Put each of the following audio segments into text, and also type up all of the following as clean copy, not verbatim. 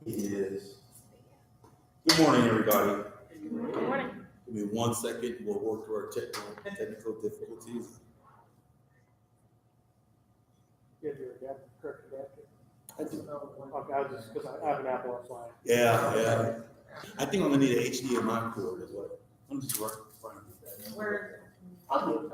It is. Good morning, everybody. Good morning. Give me 1 second. We'll work through our technical difficulties. You have your correct adapter? I do. Okay, I was just, because I have an Apple, that's why. Yeah. I think I'm gonna need an HDMI cord as well. I'm just trying to get that. Where? I'll do it.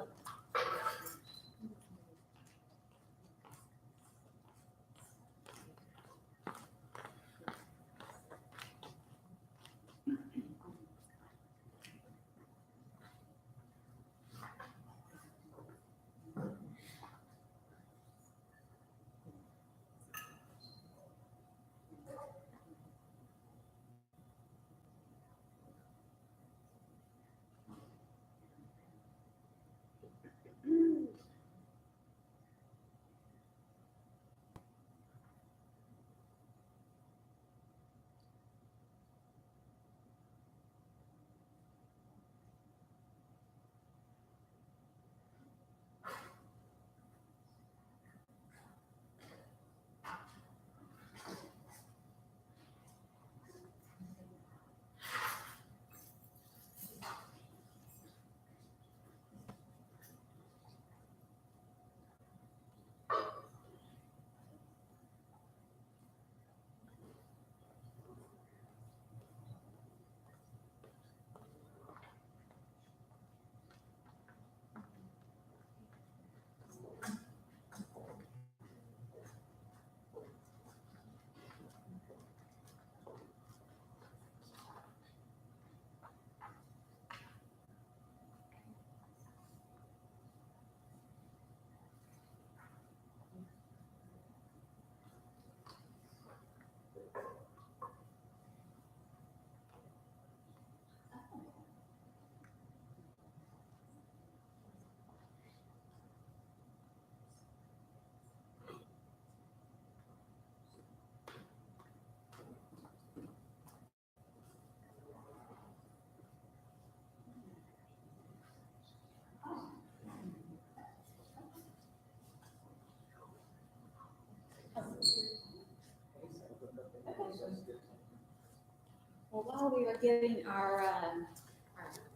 Well, while we are getting our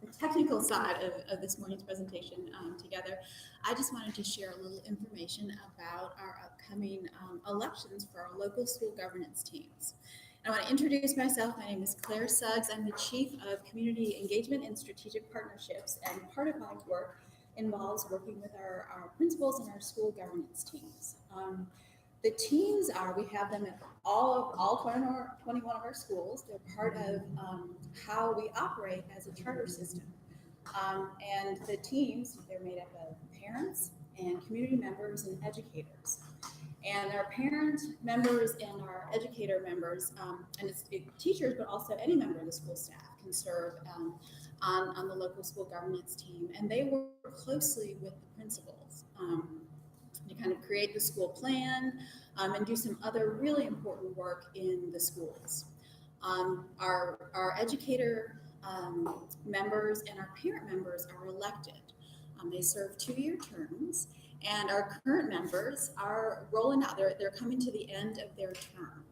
the technical side of this morning's presentation together, I just wanted to share a little information about our upcoming elections for our local school governance teams. I want to introduce myself. My name is Claire Suggs. I'm the Chief of Community Engagement and Strategic Partnerships, and part of my work involves working with our principals and our school governance teams. The teams we have them at all 21 of our schools. They're part of how we operate as a charter system. And the teams, they're made up of parents and community members and educators. And our parent members and our educator members, and it's teachers, but also any member of the school staff can serve on the local school governance team. And they work closely with the principals to kind of create the school plan and do some other really important work in the schools. Our educator members and our parent members are elected. They serve 2-year terms, and our current members are rolling out. They're coming to the end of their term.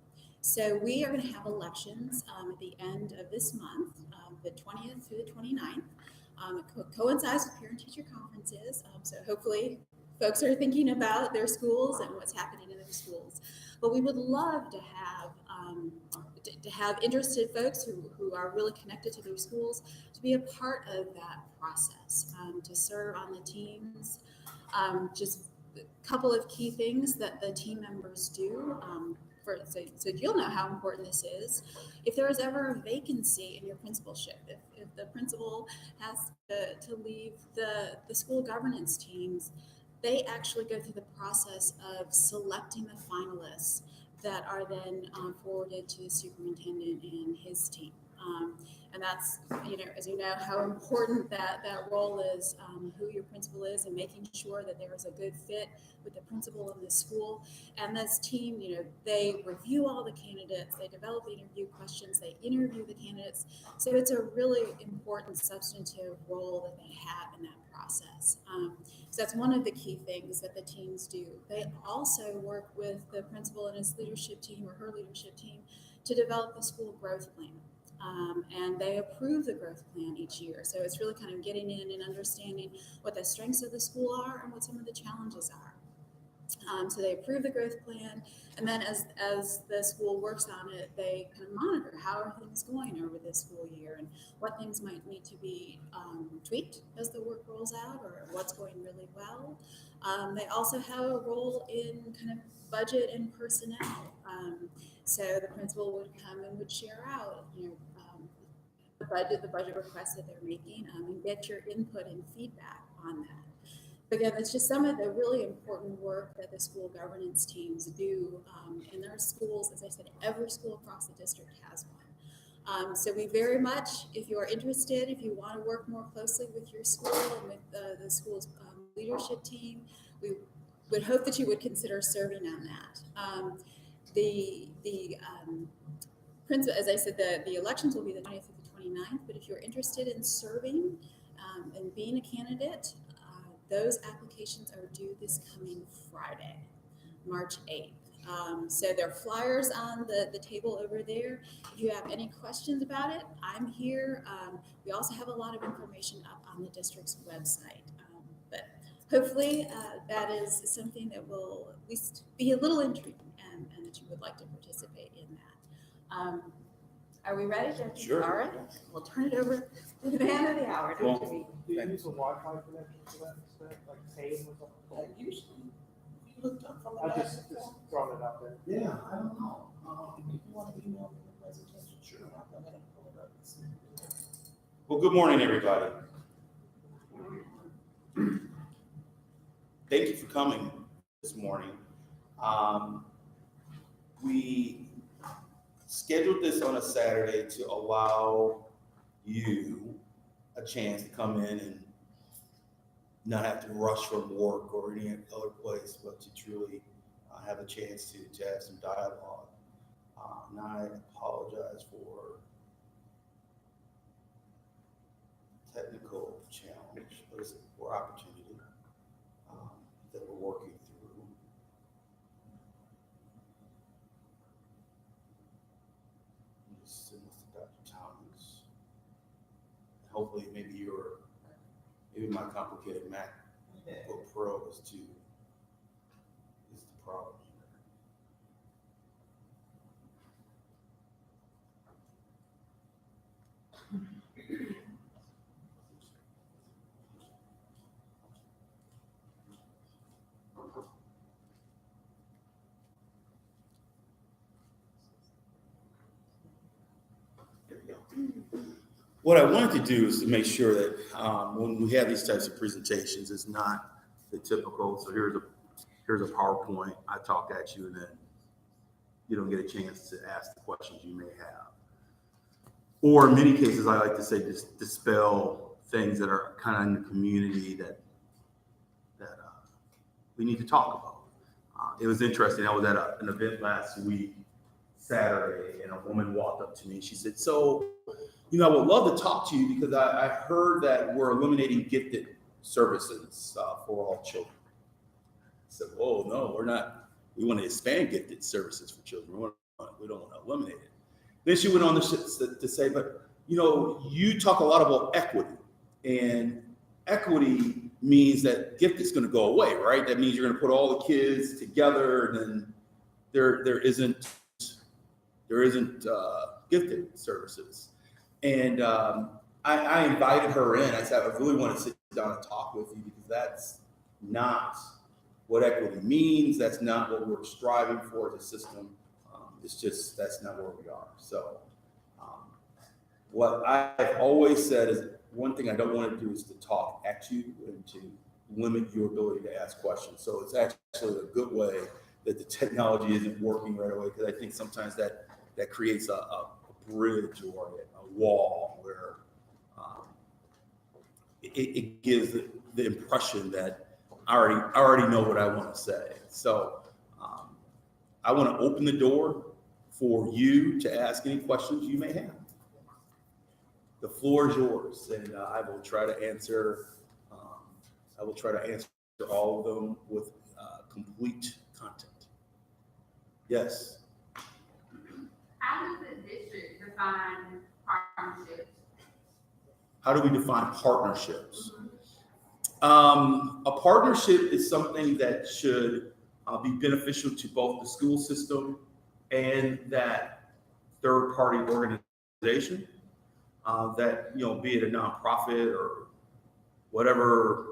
So we are going to have elections at the end of this month, the 20th through the 29th. It coincides with parent-teacher conferences, so hopefully folks are thinking about their schools and what's happening in their schools. But we would love to have interested folks who are really connected to their schools to be a part of that process, to serve on the teams. Just a couple of key things that the team members do. So you'll know how important this is. If there is ever a vacancy in your principalship, if the principal has to leave the school governance teams, they actually go through the process of selecting the finalists that are then forwarded to the superintendent and his team. And that's, as you know, how important that role is, who your principal is, and making sure that there is a good fit with the principal of the school. And this team, they review all the candidates, they develop the interview questions, they interview the candidates. So it's a really important substantive role that they have in that process. So that's one of the key things that the teams do. They also work with the principal and his leadership team or her leadership team to develop the school growth plan. And they approve the growth plan each year. So it's really kind of getting in and understanding what the strengths of the school are and what some of the challenges are. So they approve the growth plan, and then as the school works on it, they kind of monitor how are things going over this school year and what things might need to be tweaked as the work rolls out, or what's going really well. They also have a role in kind of budget and personnel. So the principal would come and would share out, the budget requests that they're making, and get your input and feedback on that. Again, it's just some of the really important work that the school governance teams do in their schools. As I said, every school across the district has one. So we very much, if you are interested, if you want to work more closely with your school and with the school's leadership team, we would hope that you would consider serving on that. The principal, as I said, the elections will be the 20th through the 29th, but if you're interested in serving and being a candidate, those applications are due this coming Friday, March 8th. So there are flyers on the table over there. If you have any questions about it, I'm here. We also have a lot of information up on the district's website. But hopefully that is something that will at least be a little intriguing and that you would like to participate in that. Are we ready? Sure. All right. We'll turn it over to the man of the hour, Dr. Well, B. Do you use a Wi-Fi connection for that instead, like Tame or something? Usually, you looked up from the I last just throwing it out there. Yeah, I don't know. If you want to email me the presentation, sure. I'll go ahead and pull it up and see. Well, good morning, everybody. Thank you for coming this morning. We scheduled this on a Saturday to allow you a chance to come in and not have to rush from work or any other place, but to truly have a chance to have some dialogue. And I apologize for technical challenge, but it's for opportunity that we're working through. Just send this to Dr. Thomas. Hopefully, maybe my complicated MacBook Pro is the problem here. There we go. What I wanted to do is to make sure that when we have these types of presentations, it's not the typical, so here's a PowerPoint, I talk at you, and then you don't get a chance to ask the questions you may have. Or in many cases, I like to say just dispel things that are kind of in the community that we need to talk about. It was interesting, I was at an event last week, Saturday, and a woman walked up to me and she said, so, I would love to talk to you because I heard that we're eliminating gifted services for all children. I said, oh, no, we're not. We want to expand gifted services for children. We don't want to eliminate it. Then she went on to say, but, you talk a lot about equity, and equity means that gift is going to go away, right? That means you're going to put all the kids together, and then there isn't gifted services. And I invited her in. I said, I really want to sit down and talk with you because that's not what equity means. That's not what we're striving for as a system. It's just, that's not where we are. So what I've always said is one thing I don't want to do is to talk at you and to limit your ability to ask questions. So it's actually a good way that the technology isn't working right away, because I think sometimes that creates a bridge or a wall where it gives the impression that I already know what I want to say. So I want to open the door for you to ask any questions you may have. The floor is yours, and I will try to answer I will try to answer all of them with complete content. Yes. How does the district define partnerships? How do we define partnerships? A partnership is something that should be beneficial to both the school system and that third-party organization. That, be it a nonprofit or whatever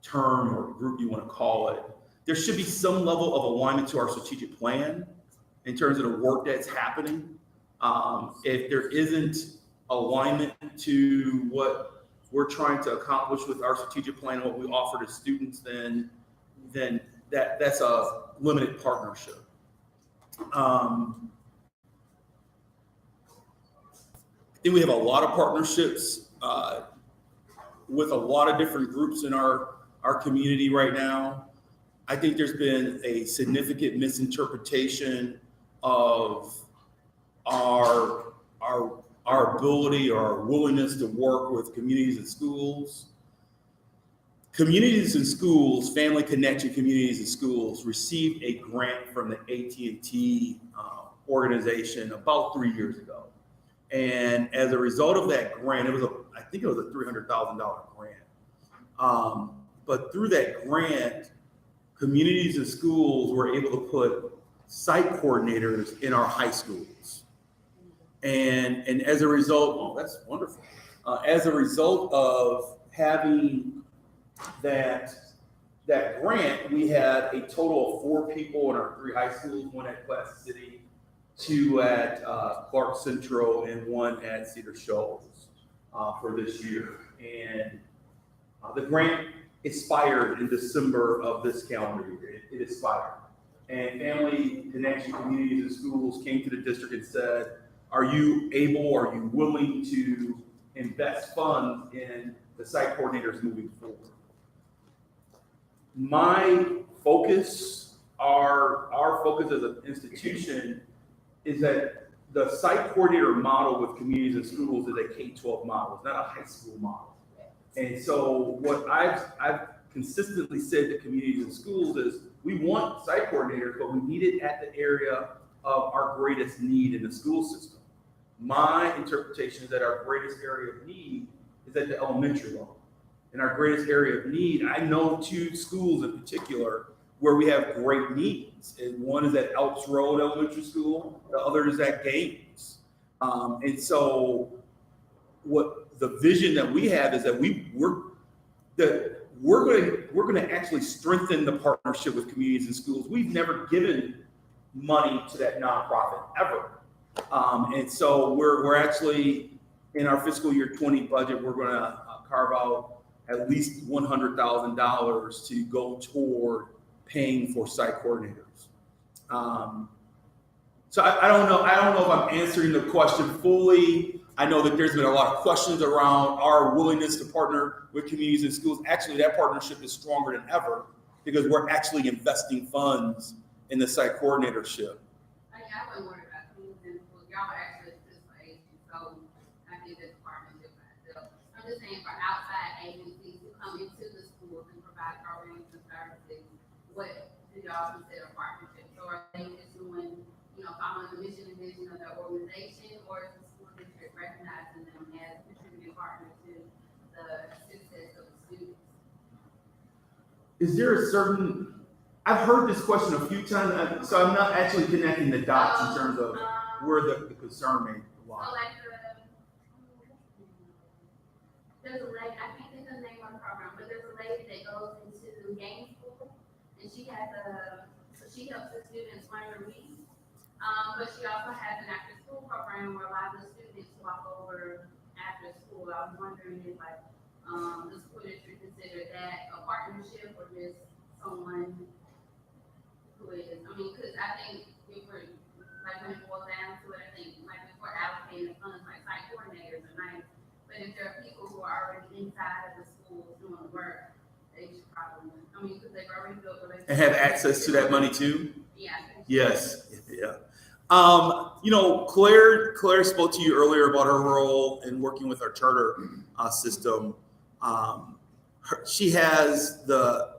term or group you want to call it, there should be some level of alignment to our strategic plan in terms of the work that's happening. If there isn't alignment to what we're trying to accomplish with our strategic plan and what we offer to students, then that's a limited partnership. I think we have a lot of partnerships with a lot of different groups in our community right now. I think there's been a significant misinterpretation of our ability or our willingness to work with communities and schools. Communities and schools, Family Connection Communities and Schools, received a grant from the AT&T organization about 3 years ago. And as a result of that grant, I think it was a $300,000 grant. But through that grant, communities and schools were able to put site coordinators in our high schools. And as a result, that's wonderful. As a result of having that grant, we had a total of 4 people in our 3 high schools, 1 at Class City, 2 at Clark Central, and 1 at Cedar Shoals for this year. And the grant expired in December of this calendar year. It expired. And Family Connection Communities and Schools came to the district and said, are you willing to invest funds in the site coordinators moving forward? My focus, our focus as an institution is that the site coordinator model with communities and schools is a K-12 model. It's not a high school model. And so what I've consistently said to communities and schools is we want site coordinators, but we need it at the area of our greatest need in the school system. My interpretation is that our greatest area of need is at the elementary level. And our greatest area of need, I know 2 schools in particular where we have great needs. And one is at Elks Road Elementary School, the other is at Gaines. And so what the vision that we have is that we're going to actually strengthen the partnership with communities and schools. We've never given money to that nonprofit ever. And so we're actually in our fiscal year 20 budget, we're going to carve out at least $100,000 to go toward paying for site coordinators. So I don't know if I'm answering the question fully. I know that there's been a lot of questions around our willingness to partner with communities and schools. Actually, that partnership is stronger than ever because we're actually investing funds in the site coordinatorship. I wasn't worried about schools and schools. Y'all are actually participating, so I think that's a partnership myself. I'm just saying for outside agencies to come into the schools and provide programs and services, what do y'all consider partnerships? So are they just doing, following the mission and vision of their organization, or is the school district recognizing them as contributing partners to the success of the students? Is there a certain, I've heard this question a few times, so I'm not actually connecting the dots in terms of where the concern may lie. So like there's a lady, I can't think of the name of the program, but there's a lady that goes into game school, and she has so she helps the students learn to read. But she also has an after school program where a lot of the students walk over after school. I was wondering if the school district consider that a partnership or just someone who is, because I think if we're, when it boils down to it, I think if we're allocating funds like site coordinators are nice, but if there are people who are already inside of the school doing the work, they should probably, because they've already built relationships. And have access to that money too? Yeah. Yes. Yeah. Claire spoke to you earlier about her role in working with our charter system. she has the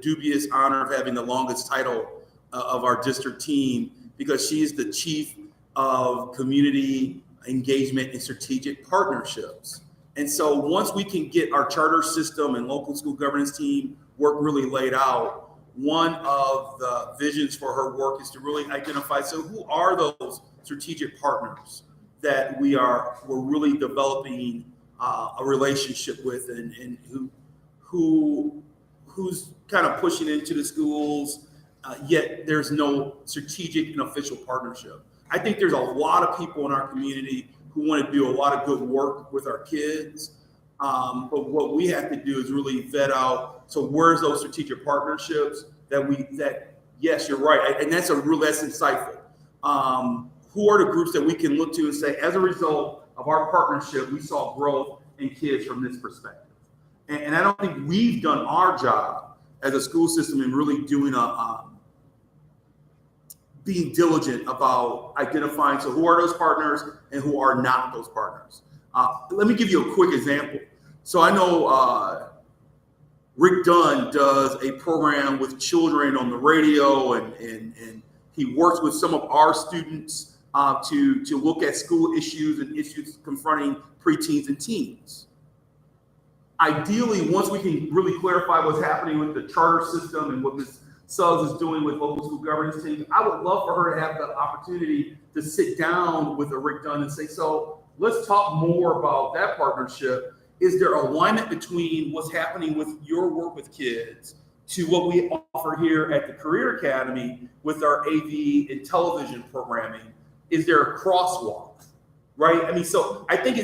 dubious honor of having the longest title of our district team because she is the chief of community engagement and strategic partnerships. And so once we can get our charter system and local school governance team work really laid out, one of the visions for her work is to really identify, so who are those strategic partners that we're really developing a relationship with, and who's kind of pushing into the schools, yet there's no strategic and official partnership. I think there's a lot of people in our community who want to do a lot of good work with our kids. But what we have to do is really vet out, so where's those strategic partnerships that yes, you're right. And that's insightful. Who are the groups that we can look to and say, as a result of our partnership, we saw growth in kids from this perspective. And I don't think we've done our job as a school system in really doing being diligent about identifying, so who are those partners and who are not those partners. Let me give you a quick example. So I know Rick Dunn does a program with children on the radio, and he works with some of our students to look at school issues and issues confronting preteens and teens. Ideally, once we can really clarify what's happening with the charter system and what Ms. Suggs is doing with local school governance teams, I would love for her to have the opportunity to sit down with a Rick Dunn and say, so let's talk more about that partnership. Is there alignment between what's happening with your work with kids to what we offer here at the Career Academy with our AV and television programming? Is there a crosswalk, right? I mean, so I think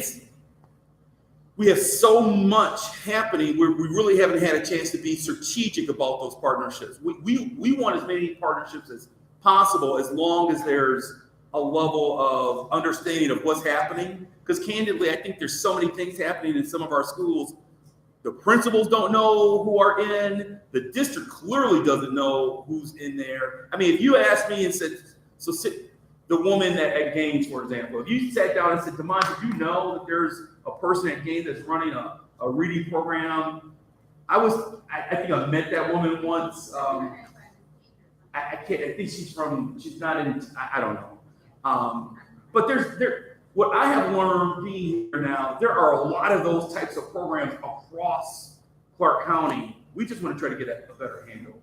we have so much happening where we really haven't had a chance to be strategic about those partnerships. We want as many partnerships as possible, as long as there's a level of understanding of what's happening. Because candidly, I think there's so many things happening in some of our schools. The principals don't know who are in. The district clearly doesn't know who's in there. I mean, if you asked me and said, the woman at Gaines, for example, if you sat down and said, Demond, did you know that there's a person at Gaines that's running a reading program? I think I met that woman once. I think she's not in, I don't know. But what I have learned being here now, there are a lot of those types of programs across Clark County. We just want to try to get a better handle.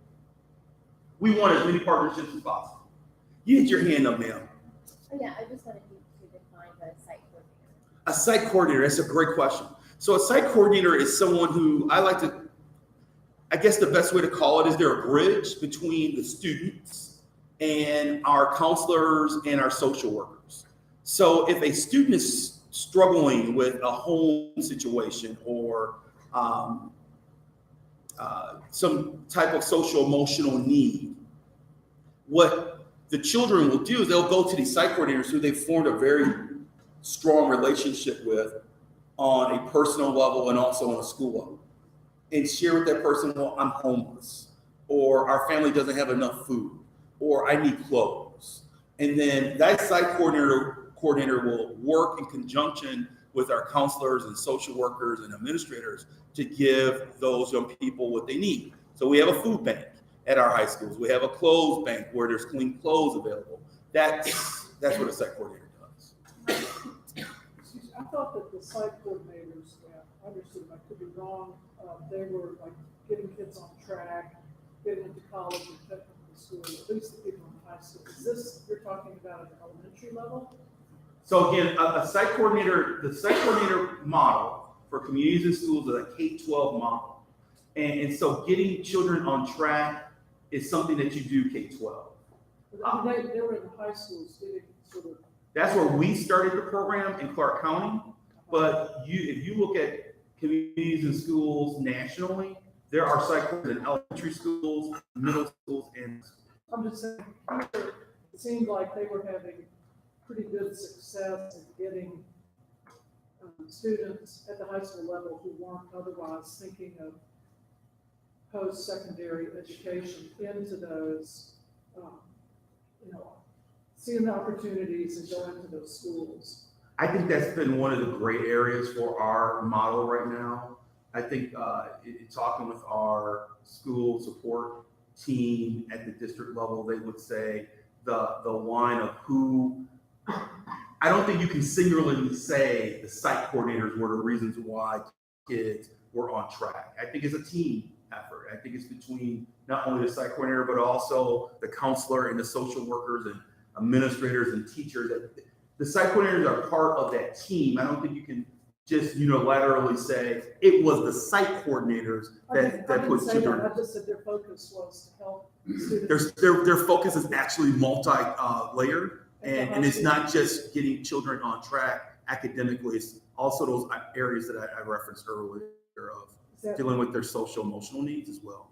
We want as many partnerships as possible. You hit your hand up, ma'am. Oh, yeah, I just wanted you to define what a site coordinator. A site coordinator, that's a great question. So a site coordinator is someone who I guess the best way to call it is they're a bridge between the students and our counselors and our social workers. So if a student is struggling with a home situation or some type of social emotional need, what the children will do is they'll go to these site coordinators who they've formed a very strong relationship with on a personal level and also on a school level, and share with that person, well, I'm homeless, or our family doesn't have enough food, or I need clothes. And then that site coordinator will work in conjunction with our counselors and social workers and administrators to give those young people what they need. So we have a food bank at our high schools. We have a clothes bank where there's clean clothes available. That's what a site coordinator does. I thought that the site coordinators, I understood, I could be wrong, they were like getting kids on track, getting into college and technical school, at least the people in high school. Is this, you're talking about at the elementary level? So again, the site coordinator model for communities and schools is a K-12 model. And so getting children on track is something that you do K-12. I mean, they were in the high schools getting sort of. That's where we started the program in Clark County. But if you look at communities and schools nationally, there are site coordinators in elementary schools, middle schools, and I'm just saying, it seemed like they were having pretty good success in getting students at the high school level who weren't otherwise thinking of post-secondary education into those, seeing the opportunities and going to those schools. I think that's been one of the great areas for our model right now. I think talking with our school support team at the district level, they would say the line of who, I don't think you can singularly say the site coordinators were the reasons why kids were on track. I think it's a team effort. I think it's between not only the site coordinator, but also the counselor and the social workers and administrators and teachers. The site coordinators are part of that team. I don't think you can just unilaterally say it was the site coordinators that put children. I just said their focus was to help students. Their focus is actually multi-layered, and it's not just getting children on track academically. It's also those areas that I referenced earlier of dealing with their social emotional needs as well.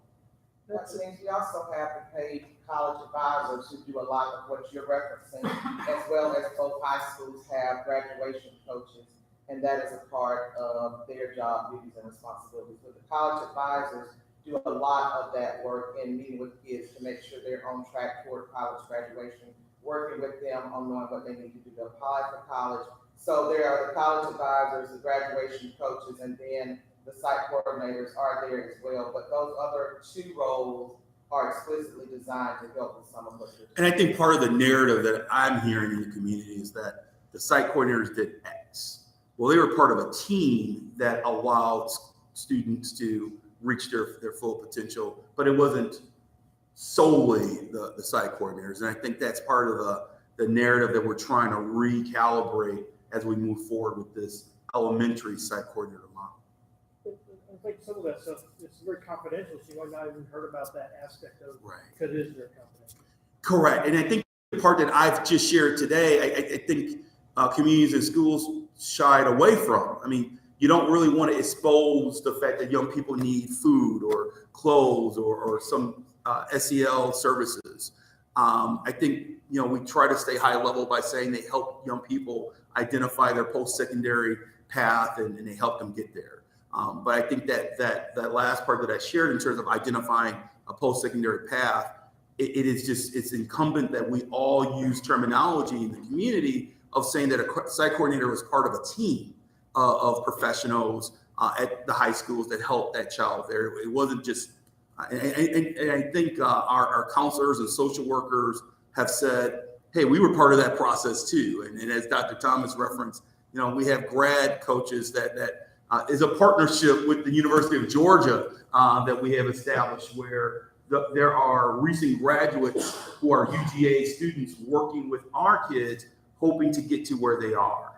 That means we also have the paid college advisors who do a lot of what you're referencing, as well as both high schools have graduation coaches, and that is a part of their job duties and responsibilities. So the college advisors do a lot of that work in meeting with kids to make sure they're on track toward college graduation, working with them on knowing what they need to do to apply for college. So there are the college advisors, the graduation coaches, and then the site coordinators are there as well. But those other two roles are explicitly designed to help with some of what you're doing. And I think part of the narrative that I'm hearing in the community is that the site coordinators did X. Well, they were part of a team that allowed students to reach their full potential, but it wasn't solely the site coordinators. And I think that's part of the narrative that we're trying to recalibrate as we move forward with this elementary site coordinator model. I think some of that stuff is very confidential, so you might not even heard about that aspect of it. Right. Because it is very confidential. Correct. And I think the part that I've just shared today, I think communities and schools shied away from. I mean, you don't really want to expose the fact that young people need food or clothes or some SEL services. I think, we try to stay high level by saying they help young people identify their post-secondary path and they help them get there. But I think that last part that I shared in terms of identifying a post-secondary path, it's incumbent that we all use terminology in the community of saying that a site coordinator was part of a team of professionals at the high schools that helped that child there. It wasn't just, and I think our counselors and social workers have said, hey, we were part of that process too. And as Dr. Thomas referenced, we have grad coaches that is a partnership with the University of Georgia that we have established where there are recent graduates who are UGA students working with our kids, hoping to get to where they are.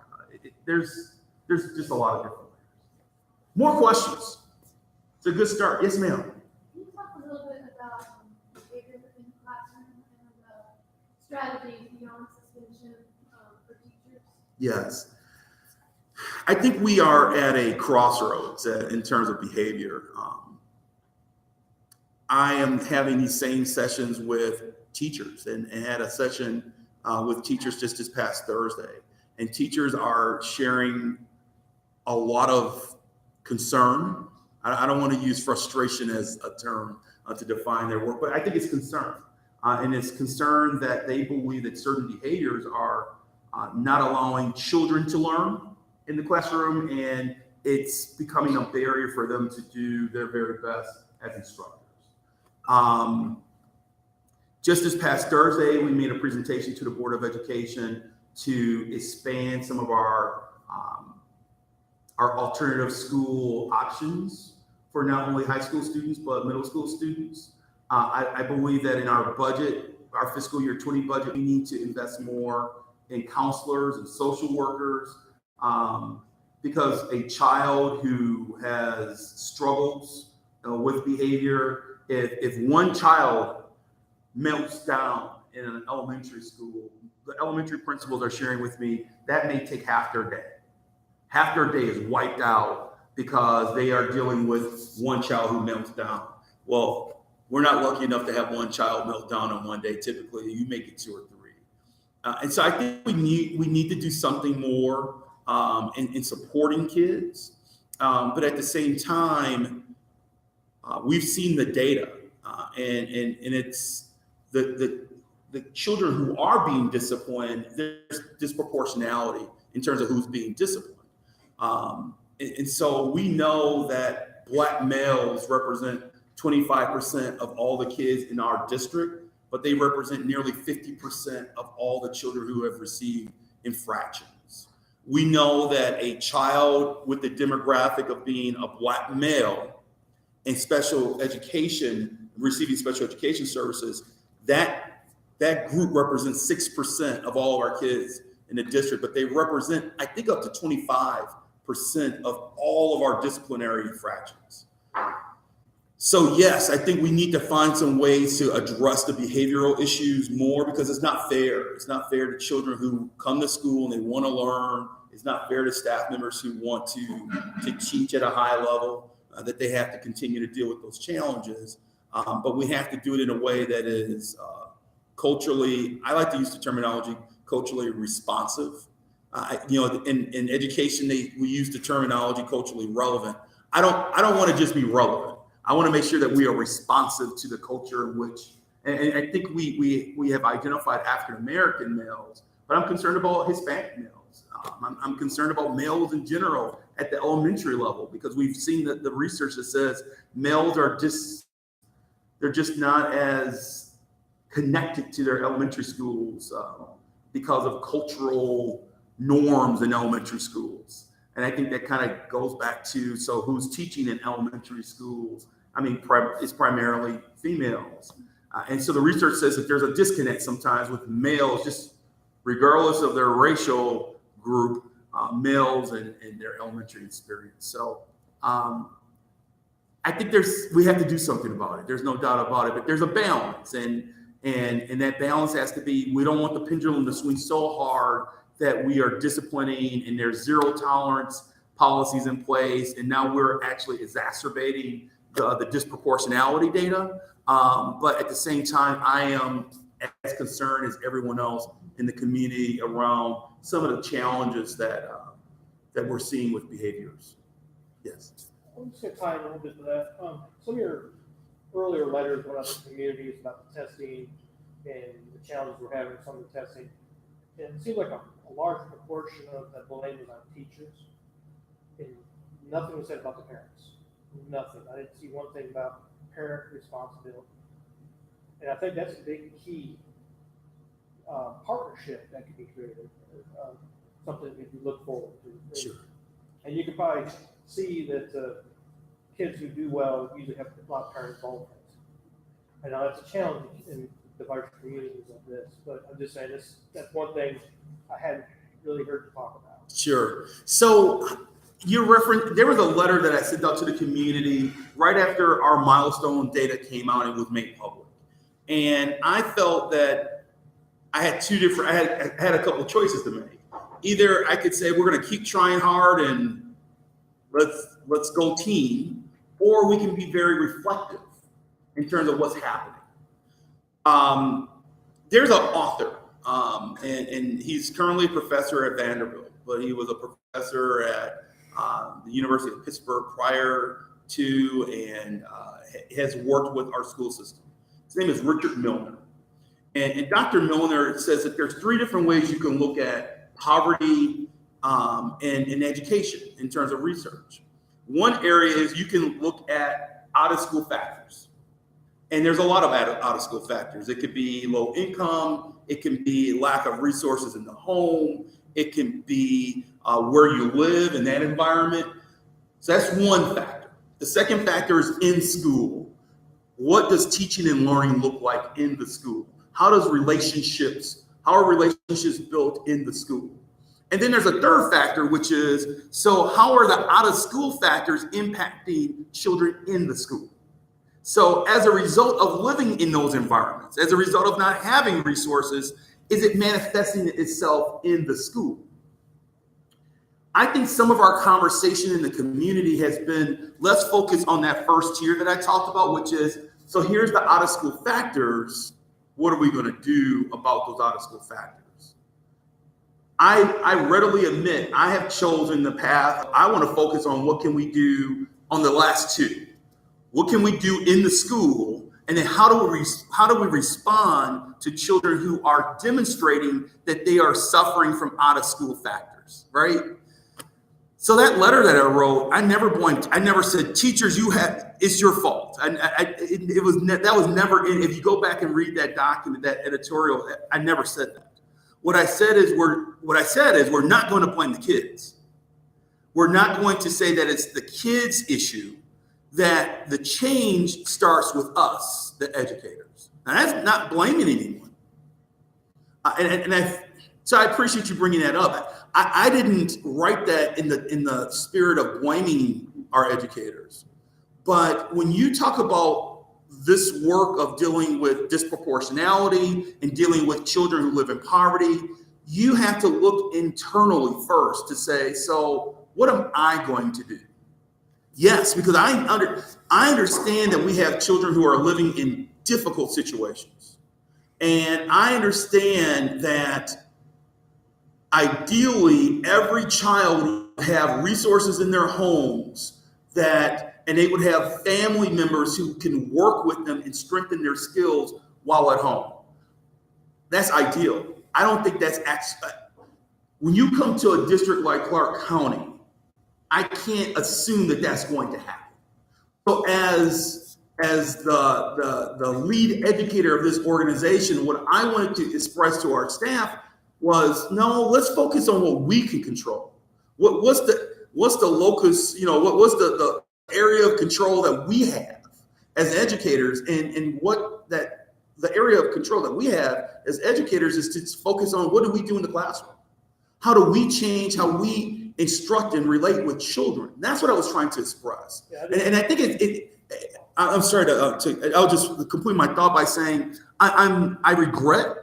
There's just a lot of different layers. More questions? It's a good start. Yes, ma'am. Can you talk a little bit about behavior within the classroom and strategies beyond suspension for teachers? Yes. I think we are at a crossroads in terms of behavior. I am having these same sessions with teachers and had a session with teachers just this past Thursday. And teachers are sharing a lot of concern. I don't want to use frustration as a term to define their work, but I think it's concern. And it's concern that they believe that certain behaviors are not allowing children to learn in the classroom, and it's becoming a barrier for them to do their very best as instructors. Just this past Thursday, we made a presentation to the Board of Education to expand some of our alternative school options for not only high school students, but middle school students. I believe that in our budget, our fiscal year 20 budget, we need to invest more in counselors and social workers, because a child who has struggles with behavior, if one child melts down in an elementary school, the elementary principals are sharing with me that may take half their day. Half their day is wiped out because they are dealing with one child who melts down. Well, we're not lucky enough to have one child melt down on one day. Typically, you make it 2 or 3. And so I think we need to do something more in supporting kids. But at the same time, we've seen the data, and it's the children who are being disciplined, there's disproportionality in terms of who's being disciplined. And so we know that Black males represent 25% of all the kids in our district, but they represent nearly 50% of all the children who have received infractions. We know that a child with the demographic of being a Black male in special education, receiving special education services, that group represents 6% of all of our kids in the district, but they represent, I think, up to 25% of all of our disciplinary infractions. So yes, I think we need to find some ways to address the behavioral issues more, because it's not fair. It's not fair to children who come to school and they want to learn. It's not fair to staff members who want to teach at a high level, that they have to continue to deal with those challenges. But we have to do it in a way that is culturally, I like to use the terminology, culturally responsive. In education, we use the terminology culturally relevant. I don't want to just be relevant. I want to make sure that we are responsive to the culture in which, and I think we have identified African American males, but I'm concerned about Hispanic males. I'm concerned about males in general at the elementary level, because we've seen that the research that says males they're just not as connected to their elementary schools because of cultural norms in elementary schools. And I think that kind of goes back to, so who's teaching in elementary schools? I mean, it's primarily females. And so the research says that there's a disconnect sometimes with males, just regardless of their racial group, males and their elementary experience. So I think we have to do something about it. There's no doubt about it, but there's a balance. And that balance has to be, we don't want the pendulum to swing so hard that we are disciplining and there's zero tolerance policies in place. And now we're actually exacerbating the disproportionality data. But at the same time, I am as concerned as everyone else in the community around some of the challenges that we're seeing with behaviors. Yes. I'm just going to tie in a little bit to that. Some of your earlier letters went out to the communities about the testing and the challenges we're having with some of the testing. And it seems like a large proportion of that blame was on teachers, and nothing was said about the parents. Nothing. I didn't see one thing about parent responsibility. And I think that's a big key partnership that could be created, something that you look forward to. Sure. And you can probably see that kids who do well usually have a lot of parent involvement. I know that's a challenge in diverse communities like this, but I'm just saying that's one thing I hadn't really heard you talk about. Sure. So there was a letter that I sent out to the community right after our milestone data came out and was made public. And I felt that I had I had a couple of choices to make. Either I could say, we're going to keep trying hard and let's go team, or we can be very reflective in terms of what's happening. There's an author, and he's currently a professor at Vanderbilt, but he was a professor at the University of Pittsburgh prior to, and has worked with our school system. His name is Richard Milner. And Dr. Milner says that there's 3 different ways you can look at poverty and education in terms of research. One area is you can look at out-of-school factors. And there's a lot of out-of-school factors. It could be low income. It can be lack of resources in the home. It can be where you live in that environment. So that's one factor. The second factor is in school. What does teaching and learning look like in the school? How are relationships built in the school? And then there's a third factor, which is, so how are the out-of-school factors impacting children in the school? So as a result of living in those environments, as a result of not having resources, is it manifesting itself in the school? I think some of our conversation in the community has been less focused on that first tier that I talked about, which is, so here's the out-of-school factors. What are we going to do about those out-of-school factors? I readily admit I have chosen the path. I want to focus on what can we do on the last 2. What can we do in the school? And then how do we respond to children who are demonstrating that they are suffering from out-of-school factors, right? So that letter that I wrote, I never blamed. I never said, teachers, it's your fault. That was never in. If you go back and read that document, that editorial, I never said that. What I said is we're not going to blame the kids. We're not going to say that it's the kids' issue, that the change starts with us, the educators. And that's not blaming anyone. So I appreciate you bringing that up. I didn't write that in the spirit of blaming our educators. But when you talk about this work of dealing with disproportionality and dealing with children who live in poverty, you have to look internally first to say, so what am I going to do? Yes, because I understand that we have children who are living in difficult situations. And I understand that ideally, every child would have resources in their homes and they would have family members who can work with them and strengthen their skills while at home. That's ideal. I don't think that's actually, when you come to a district like Clark County, I can't assume that that's going to happen. So as the lead educator of this organization, what I wanted to express to our staff was, no, let's focus on what we can control. What's the locus, what's the area of control that we have as educators, and the area of control that we have as educators is to focus on what do we do in the classroom? How do we change how we instruct and relate with children? That's what I was trying to express. Yeah, and I think I'm sorry I'll just complete my thought by saying I regret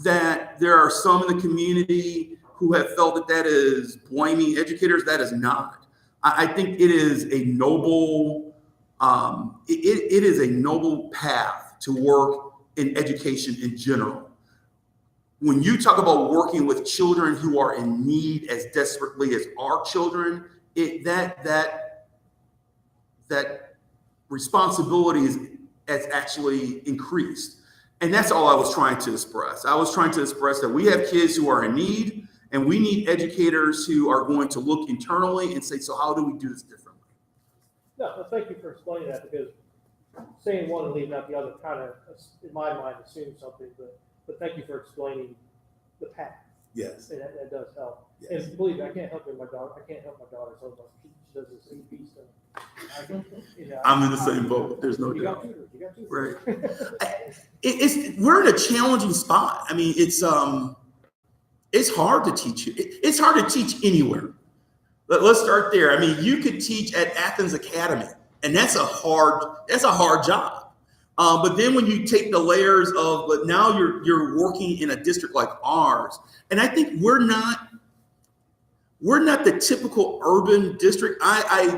that there are some in the community who have felt that is blaming educators. That is not. I think it is a noble, it is a noble path to work in education in general. When you talk about working with children who are in need as desperately as our children, that responsibility has actually increased. And that's all I was trying to express. I was trying to express that we have kids who are in need, and we need educators who are going to look internally and say, so how do we do this differently? No, thank you for explaining that, because saying one and leaving out the other kind of, in my mind, assumes something, but thank you for explaining the path. Yes. And that does help. Yes. And believe me, I can't help my daughter so much. She does this AP stuff. I'm in the same boat. There's no doubt. You got tutors. Right. We're in a challenging spot. I mean, it's hard to teach. It's hard to teach anywhere. Let's start there. I mean, you could teach at Athens Academy, and that's a hard job. But then when you take the layers but now you're working in a district like ours, and I think we're not the typical urban district.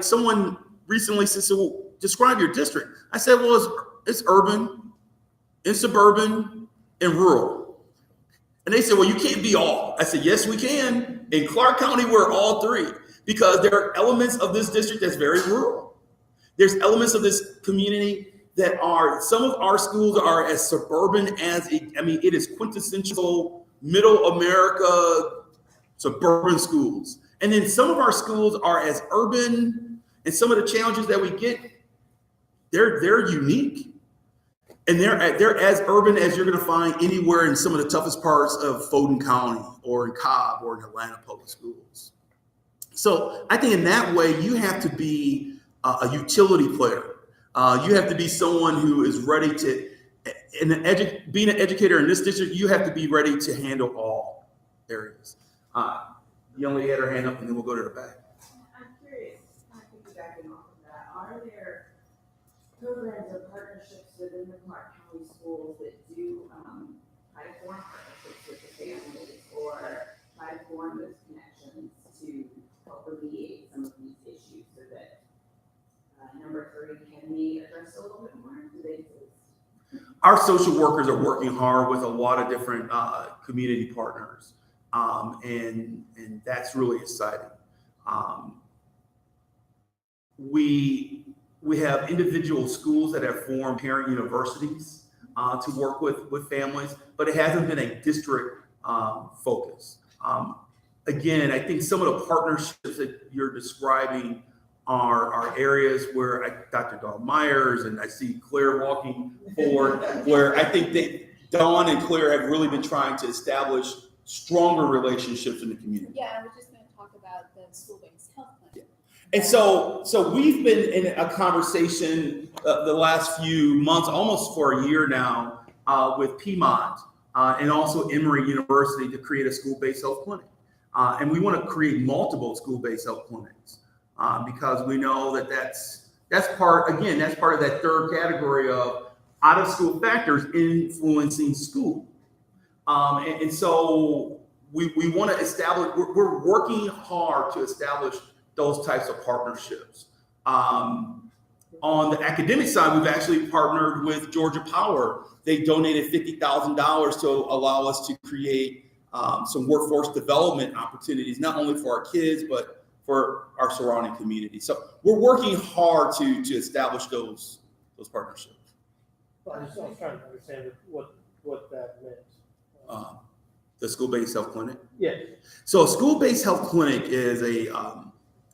Someone recently said, so describe your district. I said, well, it's urban, it's suburban, and rural. And they said, well, you can't be all. I said, yes, we can. In Clark County, we're all three, because there are elements of this district that's very rural. There's elements of this community some of our schools are as suburban it is quintessential middle America suburban schools. And then some of our schools are as urban, and some of the challenges that we get, they're unique. And they're as urban as you're going to find anywhere in some of the toughest parts of Fulton County or in Cobb or in Atlanta Public Schools. So I think in that way, you have to be a utility player. You have to be someone who is ready to, being an educator in this district, you have to be ready to handle all areas. Young lady had her hand up, and then we'll go to the back. I'm curious, kind of piggybacking off of that, are there programs or partnerships within the Clark County schools that do try to form partnerships with the families, or try to form those connections to help alleviate some of these issues, so that number 3 can be addressed a little bit more? Do they exist? Our social workers are working hard with a lot of different community partners. And that's really exciting. We have individual schools that have formed parent universities to work with families, but it hasn't been a district focus. again, I think some of the partnerships that you're describing are areas where Dr. Dawn Myers and I see Claire walking forward, where I think that Dawn and Claire have really been trying to establish stronger relationships in the community. Yeah, I was just going to talk about the school-based health clinic. And so we've been in a conversation the last few months, almost for a year now, with Piedmont and also Emory University to create a school-based health clinic. And we want to create multiple school-based health clinics because we know that that's part of that third category of out-of-school factors influencing school. And so we want to establish, we're working hard to establish those types of partnerships. On the academic side, we've actually partnered with Georgia Power. They donated $50,000 to allow us to create some workforce development opportunities, not only for our kids, but for our surrounding community. So we're working hard to establish those partnerships. Well, I was trying to understand what that meant. The school-based health clinic. Yeah. So a school-based health clinic is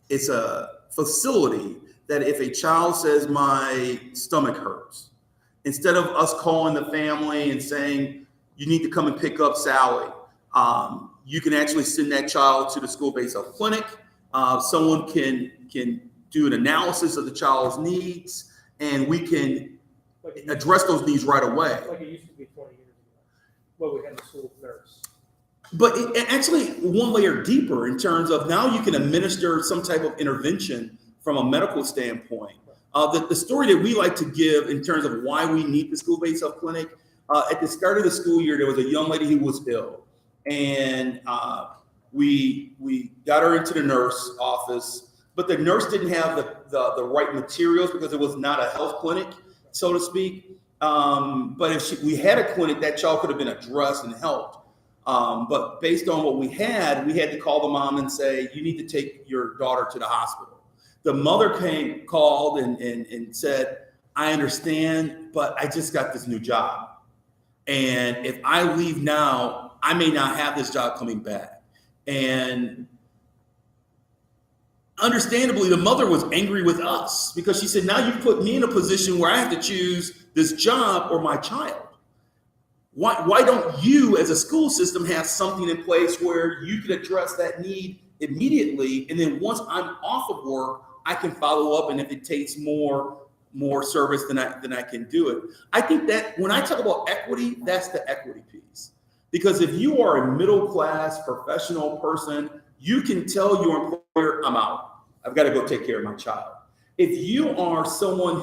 it's a facility that if a child says my stomach hurts, instead of us calling the family and saying you need to come and pick up Sally, you can actually send that child to the school-based health clinic. Someone can do an analysis of the child's needs, and we can address those needs right away. Like it used to be 20 years ago, where we had a school nurse. But it actually one layer deeper in terms of now you can administer some type of intervention from a medical standpoint. The story that we like to give in terms of why we need the school-based health clinic, at the start of the school year, there was a young lady who was ill. And we got her into the nurse office, but the nurse didn't have the right materials because it was not a health clinic, so to speak. But if we had a clinic, that child could have been addressed and helped. But based on what we had to call the mom and say, you need to take your daughter to the hospital. The mother called and said, I understand, but I just got this new job. And if I leave now, I may not have this job coming back. And understandably, the mother was angry with us because she said, now you've put me in a position where I have to choose this job or my child. Why don't you as a school system have something in place where you can address that need immediately? And then once I'm off of work, I can follow up. And if it takes more service, then I can do it. I think that when I talk about equity, that's the equity piece. Because if you are a middle-class professional person, you can tell your employer, I'm out. I've got to go take care of my child. If you are someone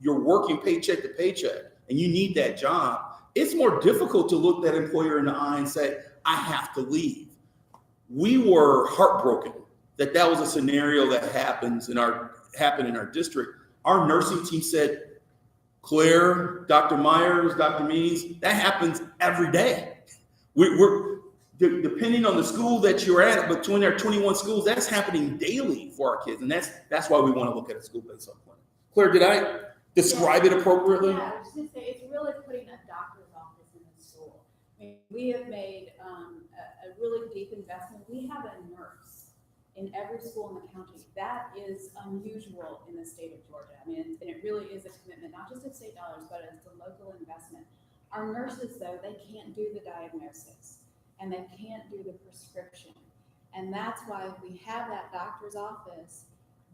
you're working paycheck to paycheck and you need that job, it's more difficult to look that employer in the eye and say, I have to leave. We were heartbroken that was a scenario that happened in our district. Our nursing team said, Claire, Dr. Myers, Dr. Means, that happens every day. We're depending on the school that you're at, between our 21 schools, that's happening daily for our kids. And that's why we want to look at a school-based health clinic. Claire, did I describe it appropriately? Yeah, I was just going to say, it's really putting a doctor's office in the school. I mean, we have made a really deep investment. We have a nurse in every school in the county. That is unusual in the state of Georgia. I mean, and it really is a commitment, not just of state dollars, but it's a local investment. Our nurses, though, they can't do the diagnosis and they can't do the prescription. And that's why if we have that doctor's office,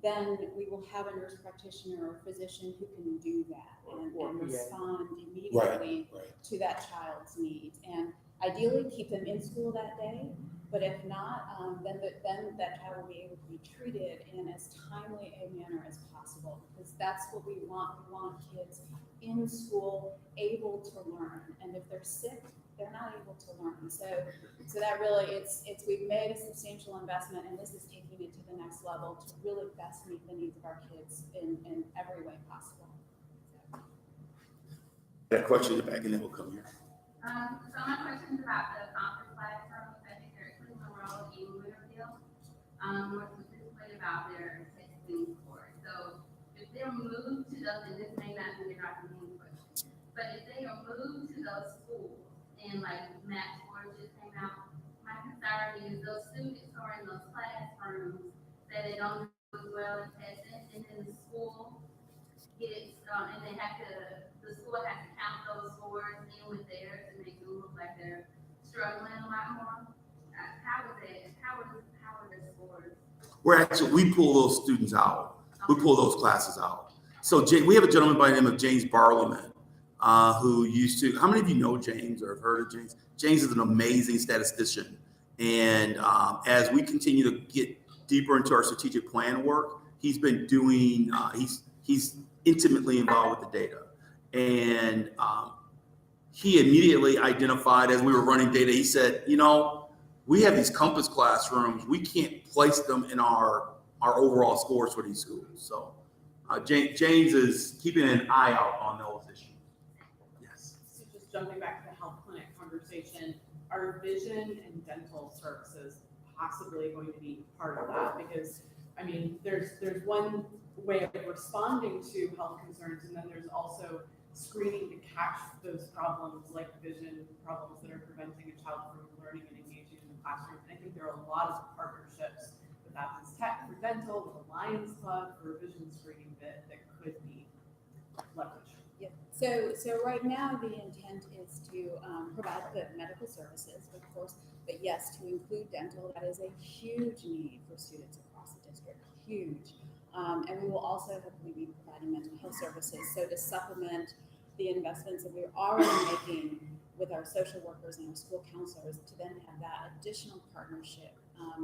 then we will have a nurse practitioner or physician who can do that and respond immediately to that child's needs. And ideally keep them in school that day, but if not, then that child will be able to be treated in as timely a manner as possible, because that's what we want. We want kids in school able to learn, and if they're sick, they're not able to learn. So that really, we've made a substantial investment, and this is taking it to the next level to really best meet the needs of our kids in every way possible. That question in the back, and then we'll come here. So my question is about the conference classrooms. I think they're Cleveland Road in Winterfield. More specifically about their texting course. So if they're moved to those, and this may not be a Dr. Means question, but if they are moved to those schools and like math scores just came out, my concern is those students classrooms that they don't do as well in testing, and then the school gets, and they have to, the school has to count those scores in with theirs and make them look like they're struggling a lot more. How are their scores? We pull those students out. We pull those classes out. So we have a gentleman by the name of James Barlowman, who used to, how many of you know James or have heard of James? James is an amazing statistician. And as we continue to get deeper into our strategic plan work, he's been doing, he's intimately involved with the data. And he immediately identified, as we were running data, he said, you know, we have these compass classrooms. We can't place them in our overall scores for these schools. So James is keeping an eye out on those issues. Yes. So just jumping back to the health clinic conversation, are vision and dental services possibly going to be part of that? Because, I mean, there's one way of responding to health concerns, and then there's also screening to catch those problems like vision problems that are preventing a child from learning and engaging in the classroom. And I think there are a lot of partnerships with Athens Tech for dental, with the Lions Club for vision screening that could be leveraged. Yeah. So right now the intent is to provide the medical services, of course, but yes, to include dental. That is a huge need for students across the district, huge. And we will also hopefully be providing mental health services. So to supplement the investments that we're already making with our social workers and our school counselors, to then have that additional partnership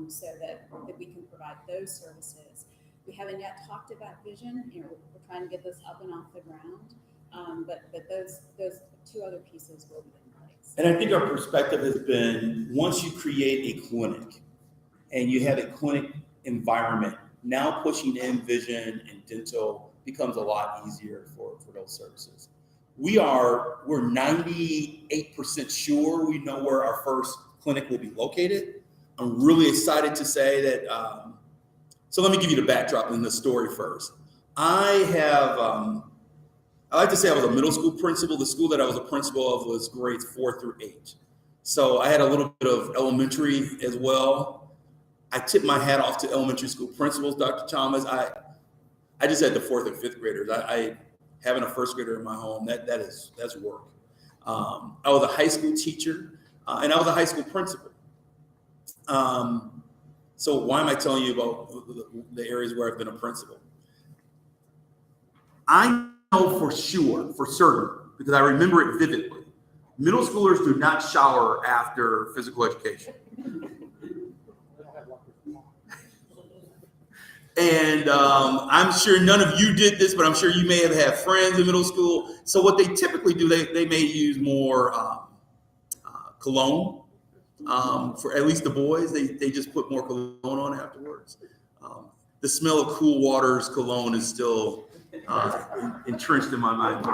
so that we can provide those services. We haven't yet talked about vision. You know, we're trying to get this up and off the ground, but those two other pieces will be in place. And I think our perspective has been, once you create a clinic and you have a clinic environment, now pushing in vision and dental becomes a lot easier for those services. We're 98% sure we know where our first clinic will be located. I'm really excited to say that, so let me give you the backdrop in the story first. I like to say I was a middle school principal. The school that I was a principal of was grades 4 through 8. So I had a little bit of elementary as well. I tip my hat off to elementary school principals, Dr. Chalmers. I just had the 4th and 5th graders. I having a first grader in my home, that's work. I was a high school teacher, and I was a high school principal. So why am I telling you about the areas where I've been a principal? I know for sure, for certain, because I remember it vividly, middle schoolers do not shower after physical education. And I'm sure none of you did this, but I'm sure you may have had friends in middle school. So what they typically do, they may use more cologne. For at least the boys, they just put more cologne on afterwards. The smell of Cool Water's cologne is still entrenched in my mind.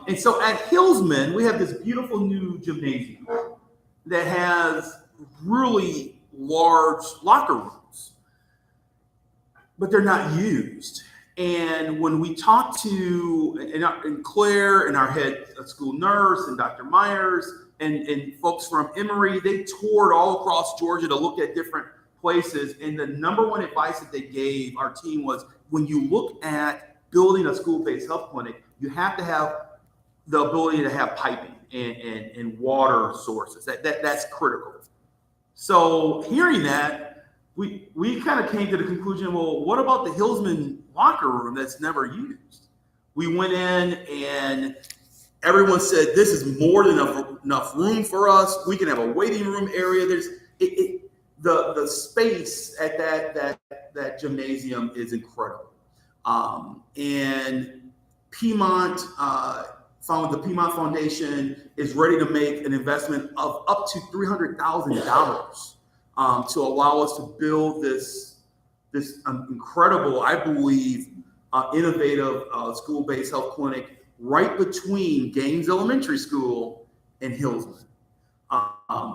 And so at Hillsman, we have this beautiful new gymnasium that has really large locker rooms, but they're not used. And when we talk to and Claire and our head school nurse and Dr. Myers and folks from Emory, they toured all across Georgia to look at different places. And the number one advice that they gave our team was, when you look at building a school-based health clinic, you have to have the ability to have piping and water sources. That's critical. So hearing that, we kind of came to the conclusion, well, what about the Hillsman locker room that's never used? We went in and everyone said, this is more than enough room for us. We can have a waiting room area. There's the space at that gymnasium is incredible. And Piedmont, the Piedmont Foundation is ready to make an investment of up to $300,000 to allow us to build this incredible, I believe, innovative school-based health clinic right between Gaines Elementary School and Hillsman.